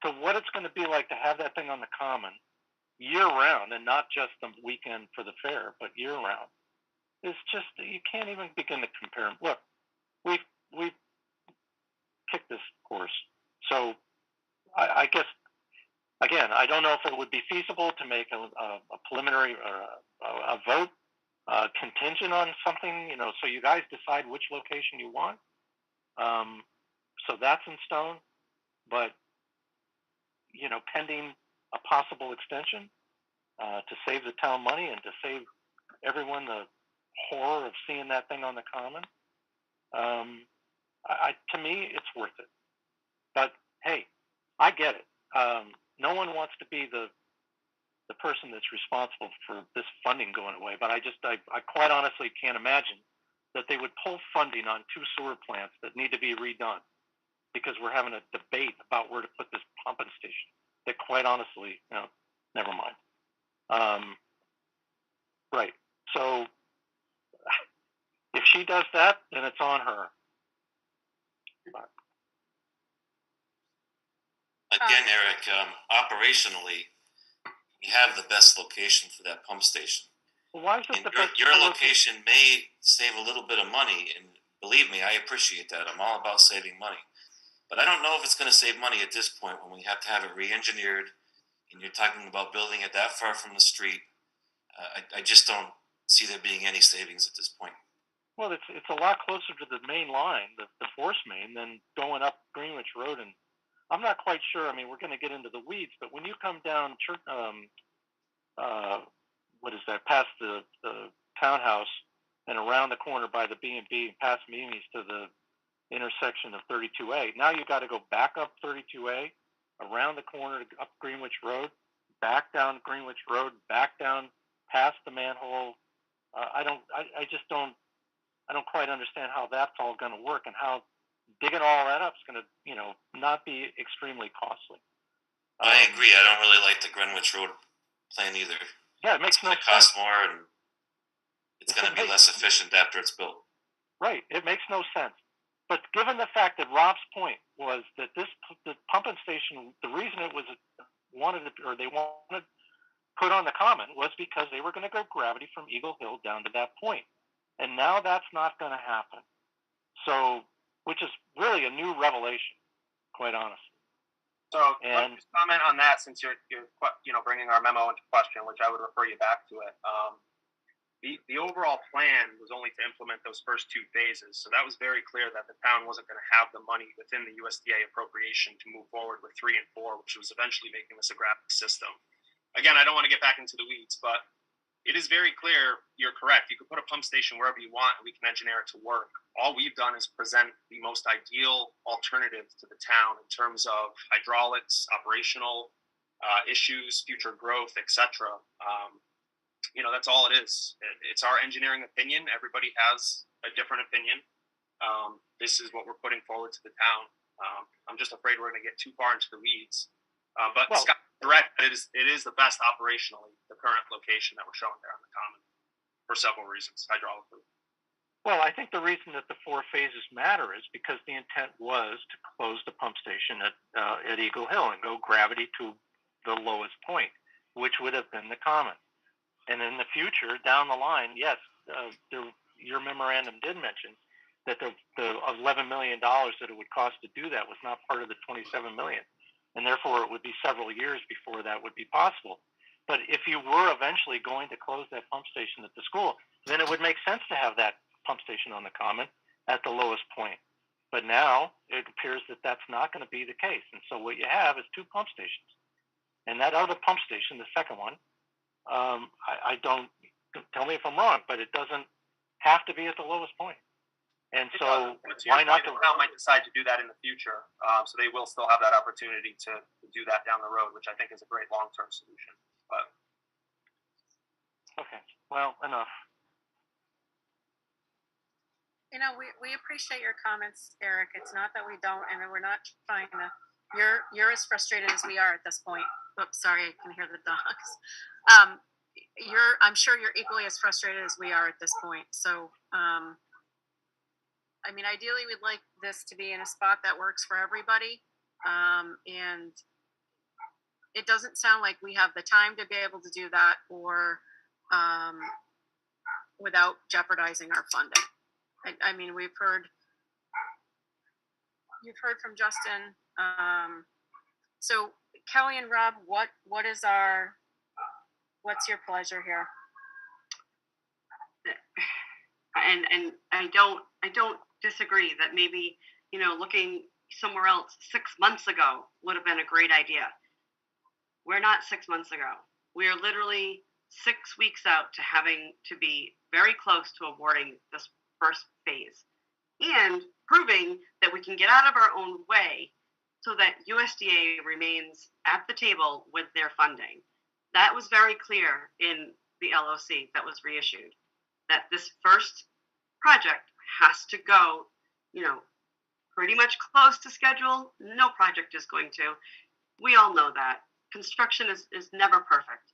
to what it's going to be like to have that thing on the common year round, and not just the weekend for the fair, but year round. It's just, you can't even begin to compare them. Look, we've kicked this course. So I guess, again, I don't know if it would be feasible to make a preliminary or a vote contingent on something, you know, so you guys decide which location you want. So that's in stone, but, you know, pending a possible extension to save the town money and to save everyone the horror of seeing that thing on the common. To me, it's worth it. But hey, I get it. No one wants to be the person that's responsible for this funding going away. But I quite honestly can't imagine that they would pull funding on 2 sewer plants that need to be redone because we're having a debate about where to put this pumping station. That quite honestly, you know, never mind. Right. So if she does that, then it's on her. But, again, Eric, operationally, we have the best location for that pump station. well, why is it And the best? your location may save a little bit of money, and believe me, I appreciate that. I'm all about saving money. But I don't know if it's going to save money at this point when we have to have it re-engineered, and you're talking about building it that far from the street. I just don't see there being any savings at this point. Well, it's a lot closer to the main line, the force main, than going up Greenwich Road. And I'm not quite sure. I mean, we're going to get into the weeds, but when you come down, what is that, past the townhouse and around the corner by the B&B and past Mimi's to the intersection of 32A, now you got to go back up 32A, around the corner up Greenwich Road, back down Greenwich Road, back down past the manhole. I don't quite understand how that's all going to work and how digging all that up is going to, you know, not be extremely costly. I agree. I don't really like the Greenwich Road plan either. Yeah, it makes no sense. It's going to cost more, and it's going to be less efficient after it's built. Right. It makes no sense. But given the fact that Rob's point was that the pumping station, the reason it was they wanted put on the common was because they were going to go gravity from Eagle Hill down to that point. And now that's not going to happen. So which is really a new revelation, quite honestly. So let me just comment on that, since you're bringing our memo into question, which I would refer you back to it. The overall plan was only to implement those first two phases, so that was very clear that the town wasn't going to have the money within the USDA appropriation to move forward with 3 and 4, which was eventually making this a graphic system. Again, I don't want to get back into the weeds, but it is very clear. You're correct. You could put a pump station wherever you want, and we can engineer it to work. All we've done is present the most ideal alternative to the town in terms of hydraulics, operational issues, future growth, etc. That's all it is. It's our engineering opinion. Everybody has a different opinion. This is what we're putting forward to the town. I'm just afraid we're going to get too far into the weeds. But Scott's correct. It is the best operationally, the current location that we're showing there on the common, for several reasons, hydraulically. Well, I think the reason that the 4 phases matter is because the intent was to close the pump station at Eagle Hill and go gravity to the lowest point, which would have been the common. And in the future, down the line, yes, your memorandum did mention that the $11 million that it would cost to do that was not part of the $27 million, and therefore it would be several years before that would be possible. But if you were eventually going to close that pump station at the school, then it would make sense to have that pump station on the common at the lowest point. But now it appears that that's not going to be the case, and so what you have is 2 pump stations, and that other pump station, the second one, I don't, tell me if I'm wrong, but it doesn't have to be at the lowest point. And so why not? The town might decide to do that in the future, so they will still have that opportunity to do that down the road, which I think is a great long-term solution. But okay, well, enough. We appreciate your comments, Eric. It's not that we don't, and we're not trying to. You're as frustrated as we are at this point. Oops, sorry, I can hear the dogs. I'm sure you're equally as frustrated as we are at this point. So, ideally, we'd like this to be in a spot that works for everybody. And it doesn't sound like we have the time to be able to do that, or without jeopardizing our funding. You've heard from Justin. So Kelly and Rob, what's your pleasure here? And I don't disagree that maybe, looking somewhere else 6 months ago would have been a great idea. We're not 6 months ago. We are literally 6 weeks out to having to be very close to awarding this first phase and proving that we can get out of our own way so that USDA remains at the table with their funding. That was very clear in the LOC that was reissued, that this first project has to go, pretty much close to schedule. No project is going to. We all know that. Construction is never perfect.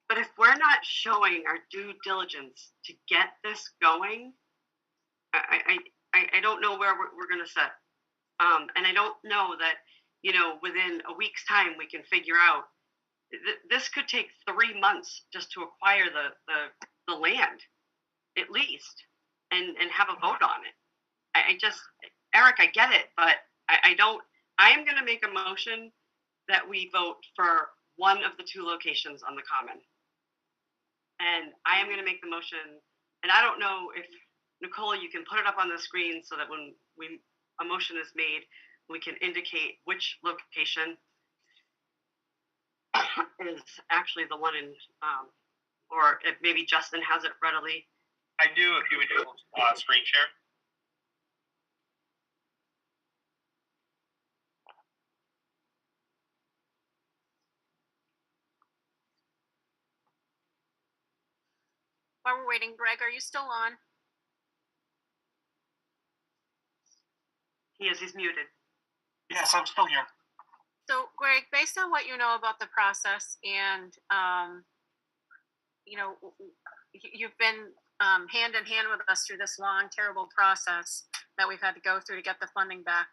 But if we're not showing our due diligence to get this going, I don't know where we're going to sit. And I don't know that, within a week's time we can figure out. This could take 3 months just to acquire the land, at least, and have a vote on it. Eric, I get it, but I don't. I am going to make a motion that we vote for one of the 2 locations on the common. And I am going to make the motion, and I don't know if, Nicole, you can put it up on the screen so that when a motion is made, we can indicate which location is actually the one in, or if maybe Justin has it readily. I do, if you would do screen share. While we're waiting, Greg, are you still on? He's muted. Yes, I'm still here. So, Greg, based on what you know about the process, and you've been hand in hand with us through this long, terrible process that we've had to go through to get the funding back.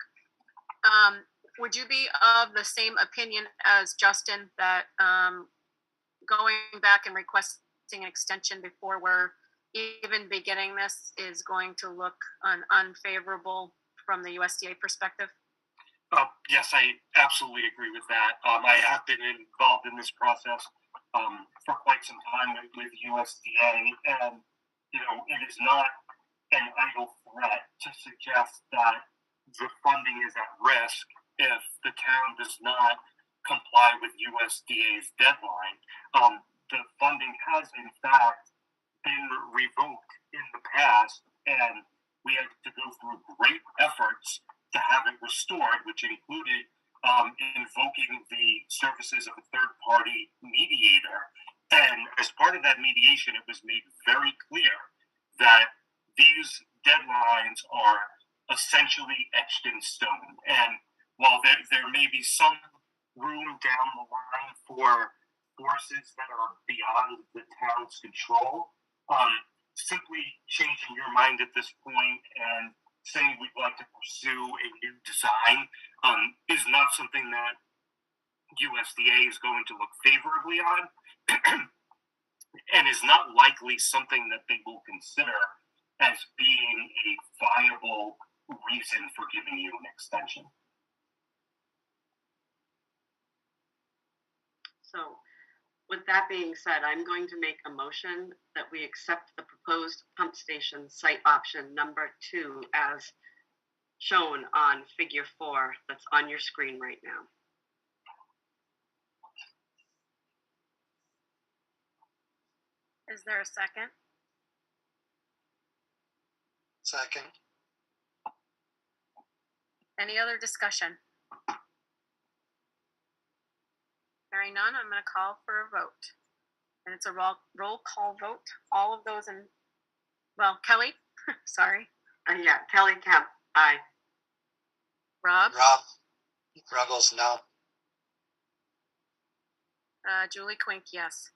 Would you be of the same opinion as Justin that going back and requesting an extension before we're even beginning this is going to look unfavorable from the USDA perspective? Yes, I absolutely agree with that. I have been involved in this process for quite some time with USDA, and it is not an idle threat to suggest that the funding is at risk if the town does not comply with USDA's deadline. The funding has, in fact, been revoked in the past, and we had to go through great efforts to have it restored, which included invoking the services of a third-party mediator. And as part of that mediation, it was made very clear that these deadlines are essentially etched in stone. And while there may be some room down the line for forces that are beyond the town's control, simply changing your mind at this point and saying we'd like to pursue a new design is not something that USDA is going to look favorably on and is not likely something that they will consider as being a viable reason for giving you an extension. So, with that being said, I'm going to make a motion that we accept the proposed pump station site option number 2 as shown on figure 4 that's on your screen right now. Is there a second? Second. Any other discussion? Hearing none, I'm going to call for a vote. And it's a roll call vote. All of those in, well, Kelly, sorry. Yeah, Kelly Kemp, aye. Rob? Ruggles, no. Julie Quink, yes.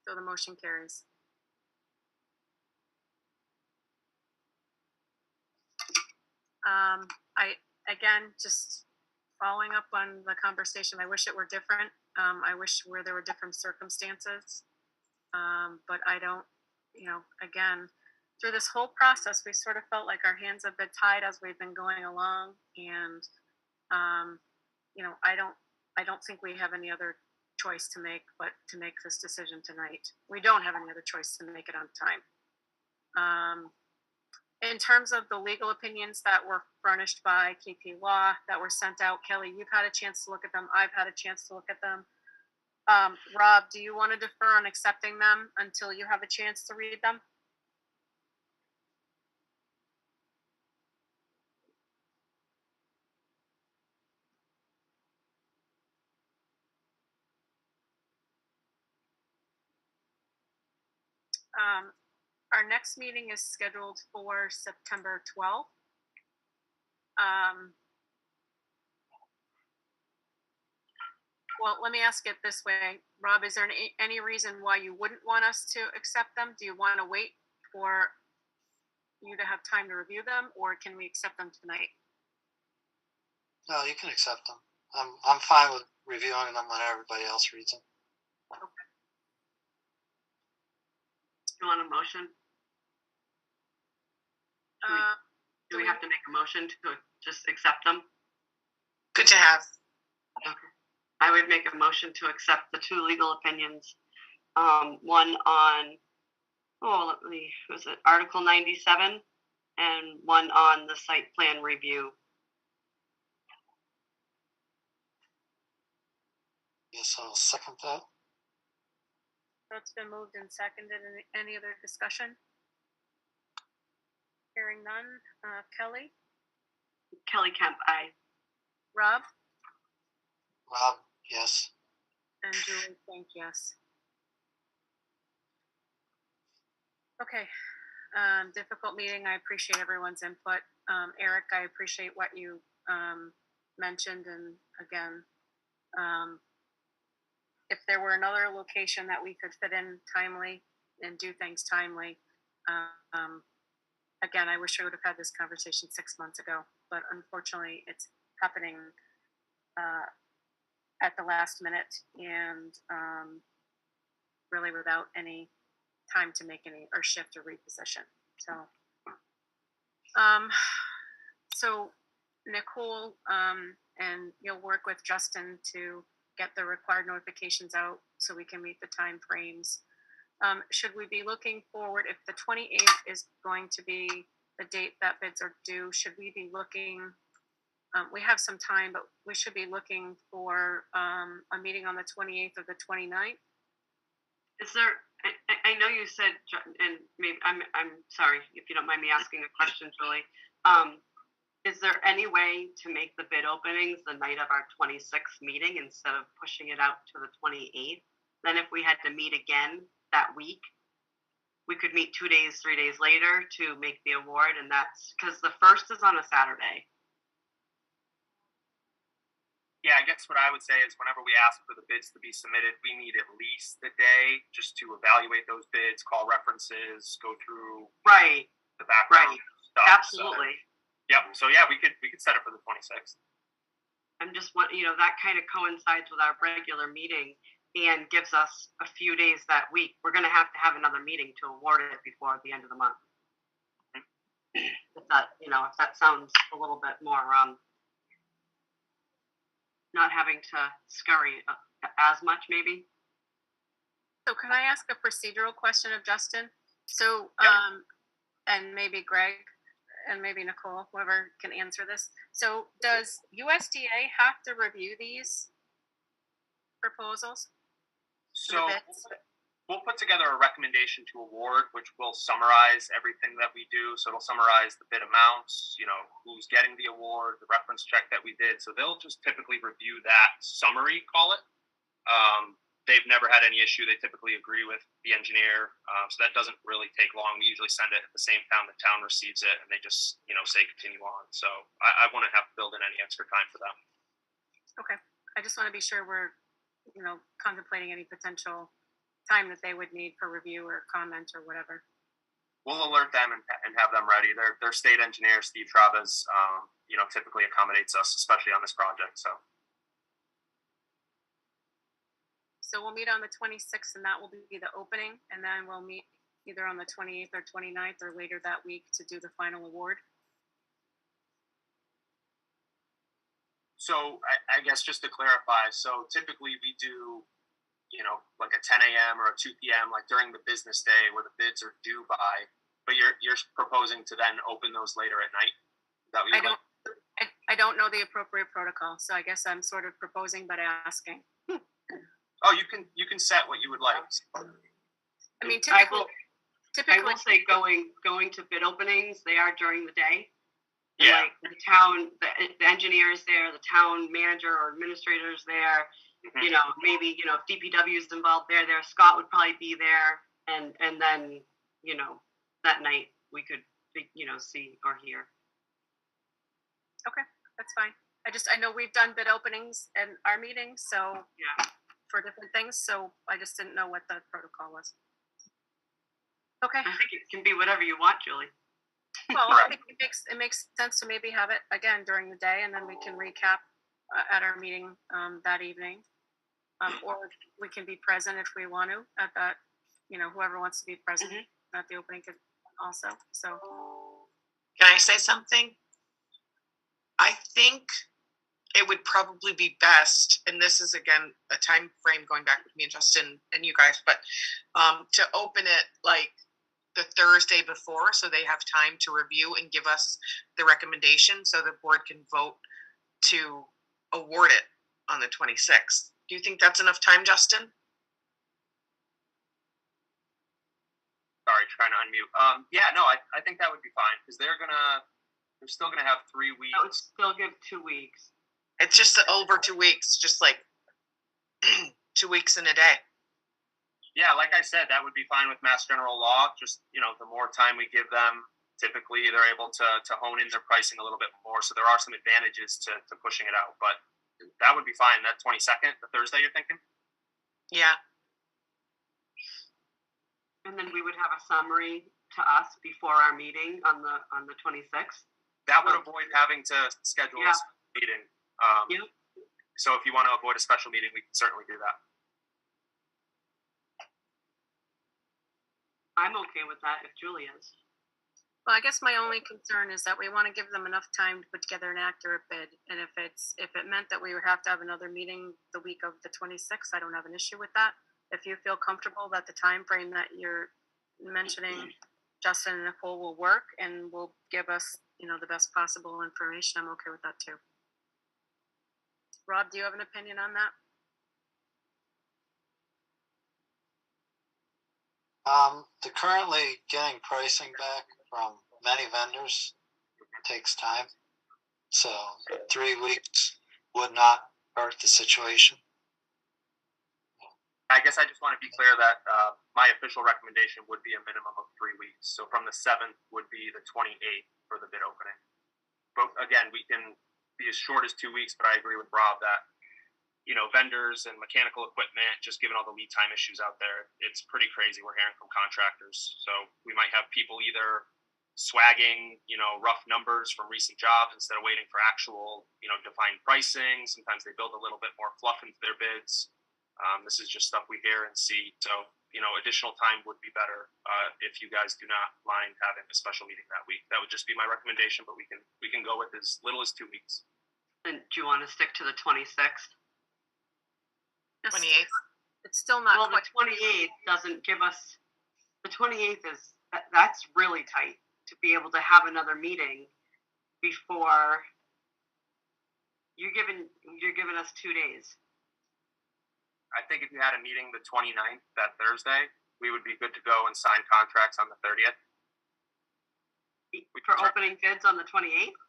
So the motion carries. Again, just following up on the conversation, I wish it were different. I wish there were different circumstances. But I don't, again, through this whole process, we sort of felt like our hands have been tied as we've been going along. And, I don't think we have any other choice to make but to make this decision tonight. We don't have any other choice to make it on time. In terms of the legal opinions that were furnished by KP Law that were sent out, Kelly, you've had a chance to look at them. I've had a chance to look at them. Rob, do you want to defer on accepting them until you have a chance to read them? Our next meeting is scheduled for September 12th. Well, let me ask it this way. Rob, is there any reason why you wouldn't want us to accept them? Do you want to wait for you to have time to review them, or can we accept them tonight? No, you can accept them. I'm fine with reviewing them when everybody else reads them. Okay. You want a motion? Do we have to make a motion to just accept them? Good to have. Okay. I would make a motion to accept the 2 legal opinions. One on, was it Article 97? And one on the site plan review. Yes, I'll second that. That's been moved and seconded. Any other discussion? Hearing none. Kelly? Kelly Kemp, aye. Rob? Rob, yes. And Julie Fink, yes. Okay. Difficult meeting. I appreciate everyone's input. Eric, I appreciate what you mentioned. And again, if there were another location that we could fit in timely and do things timely, again, I wish I would have had this conversation 6 months ago, but unfortunately it's happening at the last minute and really without any time to make any, or shift or reposition. So, so Nicole, and you'll work with Justin to get the required notifications out so we can meet the time frames. Should we be looking forward, if the 28th is going to be the date that bids are due, should we be looking, we have some time, but we should be looking for a meeting on the 28th or the 29th? Is there, I know you said, and maybe, I'm sorry if you don't mind me asking a question, Julie. Is there any way to make the bid openings the night of our 26th meeting instead of pushing it out to the 28th? Then if we had to meet again that week, we could meet 2 days, 3 days later to make the award, and that's because the 1st is on a Saturday. Yeah, I guess what I would say is whenever we ask for the bids to be submitted, we need at least a day just to evaluate those bids, call references, go through Right. the background stuff. Absolutely. Yep. So yeah, we could set it for the 26th. I'm just want, that kind of coincides with our regular meeting and gives us a few days that week. We're going to have another meeting to award it before the end of the month. If that, if that sounds a little bit more, not having to scurry as much, maybe. So can I ask a procedural question of Justin? So, and maybe Greg and maybe Nicole, whoever can answer this. So does USDA have to review these proposals? So we'll put together a recommendation to award, which will summarize everything that we do. So it'll summarize the bid amounts, who's getting the award, the reference check that we did. So they'll just typically review that summary, call it. They've never had any issue. They typically agree with the engineer. So that doesn't really take long. We usually send it at the same time the town receives it, and they just, say continue on. So I wouldn't have to build in any extra time for them. Okay. I just want to be sure we're, contemplating any potential time that they would need for review or comment or whatever. We'll alert them and have them ready. Their state engineer, Steve Travis, typically accommodates us, especially on this project. So we'll meet on the 26th, and that will be the opening, and then we'll meet either on the 28th or 29th or later that week to do the final award. So I guess just to clarify, so typically we do, like a 10 a.m. or a 2 p.m., like during the business day where the bids are due by, but you're proposing to then open those later at night? Is that what I don't know the appropriate protocol, so I guess I'm sort of proposing but asking. Oh, you can set what you would like. I mean, I typically, will say going to bid openings, they are during the day. Yeah. Like the town, the engineer is there, the town manager or administrator is there. Mm-hmm. Maybe if DPW is involved, they're there. Scott would probably be there, and then that night we could see or hear. Okay, that's fine. I know we've done bid openings in our meetings, so Yeah. for different things, so I just didn't know what the protocol was. Okay. I think it can be whatever you want, Julie. Well, I think it makes sense to maybe have it again during the day, and then we can recap at our meeting that evening, or we can be present if we want to at that. Whoever wants to be present at the opening could also. So, Can I say something? I think it would probably be best, and this is again a time frame going back with me and Justin and you guys, but to open it like the Thursday before, so they have time to review and give us the recommendation, so the board can vote to award it on the 26th. Do you think that's enough time, Justin? Sorry, trying to unmute. Yeah, no, I think that would be fine because they're still gonna have 3 weeks. That would still give 2 weeks. It's just over 2 weeks, just like 2 weeks in a day. Yeah, like I said, that would be fine with Mass General Law. Just, the more time we give them, typically they're able to hone in their pricing a little bit more. So there are some advantages to pushing it out. But that would be fine. That 22nd, the Thursday you're thinking? Yeah. And then we would have a summary to us before our meeting on the 26th. That would avoid having to schedule a meeting. Yep. So if you want to avoid a special meeting, we can certainly do that. I'm okay with that if Julie is. Well, I guess my only concern is that we want to give them enough time to put together an accurate bid. And if it meant that we would have to have another meeting the week of the 26th, I don't have an issue with that. If you feel comfortable that the time frame that you're mentioning, Justin and Nicole, will work and will give us, the best possible information, I'm okay with that too. Rob, do you have an opinion on that? The currently getting pricing back from many vendors takes time. So 3 weeks would not hurt the situation. I guess I just want to be clear that my official recommendation would be a minimum of 3 weeks. So from the 7th would be the 28th for the bid opening. But again, we can be as short as 2 weeks, but I agree with Rob that, vendors and mechanical equipment, just given all the lead time issues out there, it's pretty crazy we're hearing from contractors. So we might have people either swagging, rough numbers from recent jobs instead of waiting for actual, defined pricing. Sometimes they build a little bit more fluff into their bids. This is just stuff we hear and see. So, additional time would be better if you guys do not mind having a special meeting that week. That would just be my recommendation, but we can go with as little as 2 weeks. And do you want to stick to the 26th? 28th. It's still not Well, the quite. 28th doesn't give us. The 28th that's really tight to be able to have another meeting before you're giving us 2 days. I think if you had a meeting the 29th, that Thursday, we would be good to go and sign contracts on the 30th. For opening bids on the 28th?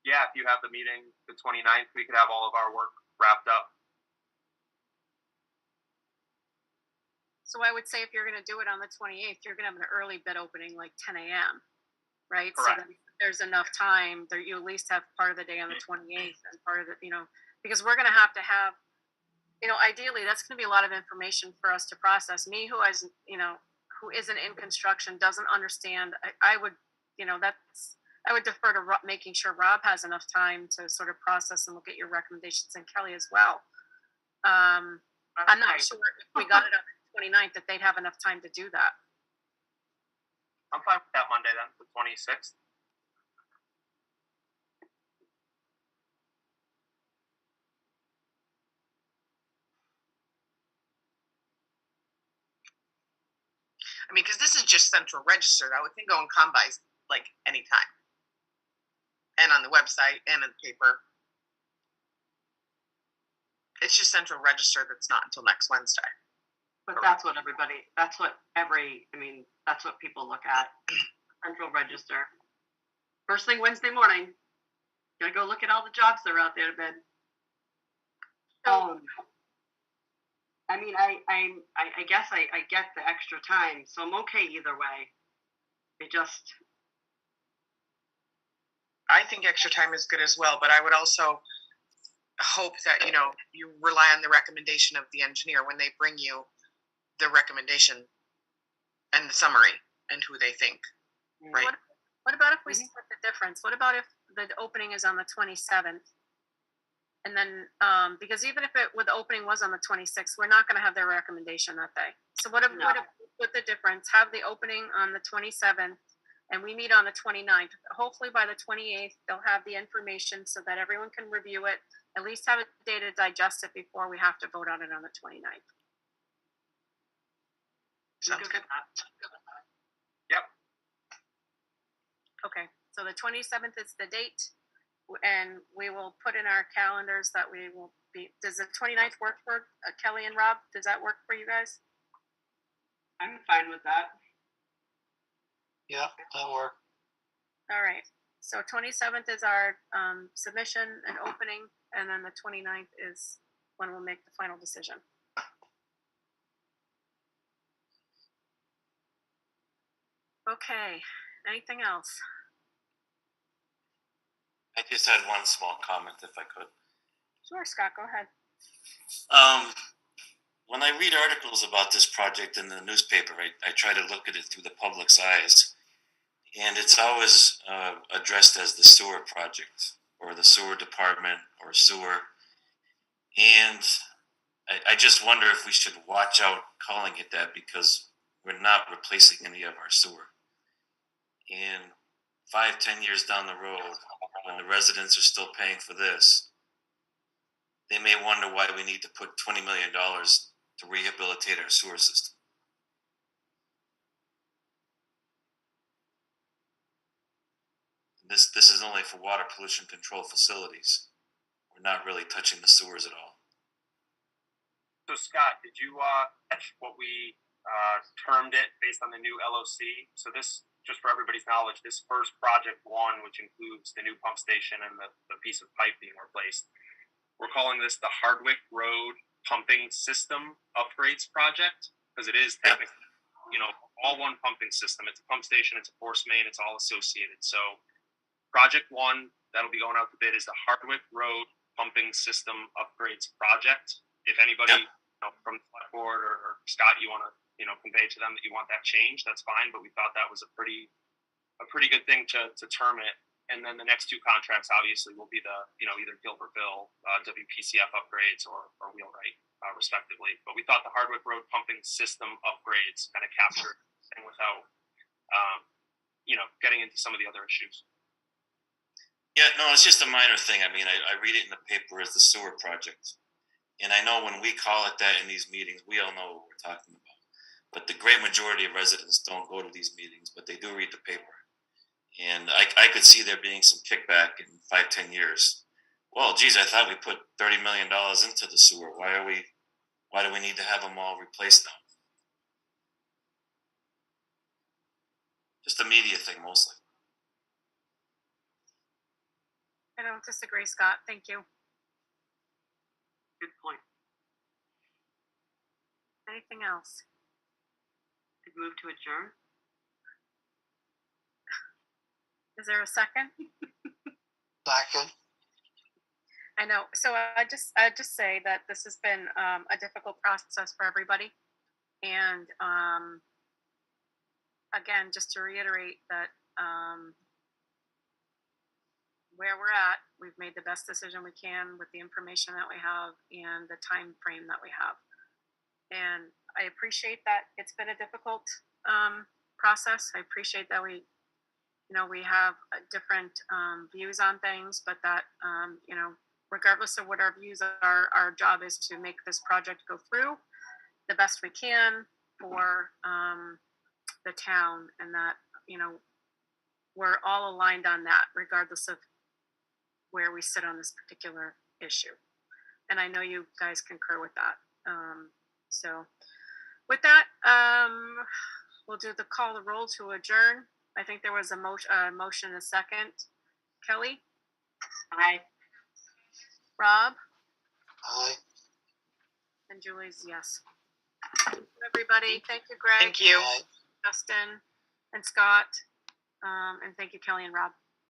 Yeah, if you have the meeting the 29th, we could have all of our work wrapped up. So I would say if you're going to do it on the 28th, you're going to have an early bid opening, like 10 a.m., right? Correct. So that there's enough time there. You at least have part of the day on the 28th and part of the, because we're going to have, ideally that's going to be a lot of information for us to process. Me, who isn't in construction, doesn't understand. I would defer to making sure Rob has enough time to sort of process and look at your recommendations, and Kelly as well. I'm not sure if we got it on the 29th that they'd have enough time to do that. I'm fine with that Monday then, the 26th. I mean, because this is just central registered. I would think going combines like anytime, and on the website and in the paper. It's just central registered. That's not until next Wednesday. But that's what people look at. Central register. First thing Wednesday morning, gotta go look at all the jobs that are out there to bid. I guess I get the extra time, so I'm okay either way. I think extra time is good as well, but I would also hope that you rely on the recommendation of the engineer when they bring you the recommendation and the summary and who they think. Right. What about if we split the difference? What about if the opening is on the 27th? And then, because even if the opening was on the 26th, we're not going to have their recommendation that day. So what if we split the difference, have the opening on the 27th, and we meet on the 29th. Hopefully by the 28th, they'll have the information so that everyone can review it, at least have a day to digest it before we have to vote on it on the 29th. Sounds good. Yep. Okay, so the 27th is the date, and we will put in our calendars that we will be. Does the 29th work for Kelly and Rob? Does that work for you guys? I'm fine with that. Yeah, that'll work. All right. So 27th is our submission and opening, and then the 29th is when we'll make the final decision. Okay. Anything else? I just had one small comment, if I could. Sure, Scott, go ahead. When I read articles about this project in the newspaper, I try to look at it through the public's eyes. And it's always addressed as the sewer project or the sewer department or sewer. And I just wonder if we should watch out calling it that, because we're not replacing any of our sewer. And 5-10 years down the road, when the residents are still paying for this, they may wonder why we need to put $20 million to rehabilitate our sewer system. This is only for water pollution control facilities. We're not really touching the sewers at all. So Scott, did you catch what we termed it based on the new LOC? So this, just for everybody's knowledge, this first project one, which includes the new pump station and the piece of pipe being replaced, we're calling this the Hardwick Road Pumping System Upgrades Project, because it is technically, you know, all one pumping system. It's a pump station, it's a force main, it's all associated. So project one that'll be going out to bid is the Hardwick Road Pumping System Upgrades Project. If anybody, you know, from the select board or Scott, you want to, you know, convey to them that you want that change, that's fine. But we thought that was a pretty good thing to term it. And then the next two contracts obviously will be the, you know, either Gilbertville, WPCF upgrades or Wheelwright, respectively. But we thought the Hardwick Road Pumping System upgrades kind of captured and without, you know, getting into some of the other issues. Yeah, no, it's just a minor thing. I mean, I read it in the paper as the sewer project. And I know when we call it that in these meetings, we all know what we're talking about. But the great majority of residents don't go to these meetings, but they do read the paper. And I could see there being some kickback in 5-10 years. Well, geez, I thought we put $30 million into the sewer. Why do we need to have them all replaced now? Just a media thing mostly. I don't disagree, Scott. Thank you. Good point. Anything else? I'd move to adjourn. Is there a second? Second. I know. So I just say that this has been a difficult process for everybody, and again, just to reiterate that where we're at, we've made the best decision we can with the information that we have and the time frame that we have. And I appreciate that it's been a difficult process. I appreciate that we have different views on things, but that, you know, regardless of what our views are, our job is to make this project go through the best we can for the town, and that, you know, we're all aligned on that, regardless of where we sit on this particular issue. And I know you guys concur with that. So with that, we'll do the call the roll to adjourn. I think there was a motion and a second. Kelly? Aye. Rob? Aye. And Julie's yes. Everybody, thank you, Greg. Thank you. Aye. Justin and Scott. And thank you, Kelly and Rob.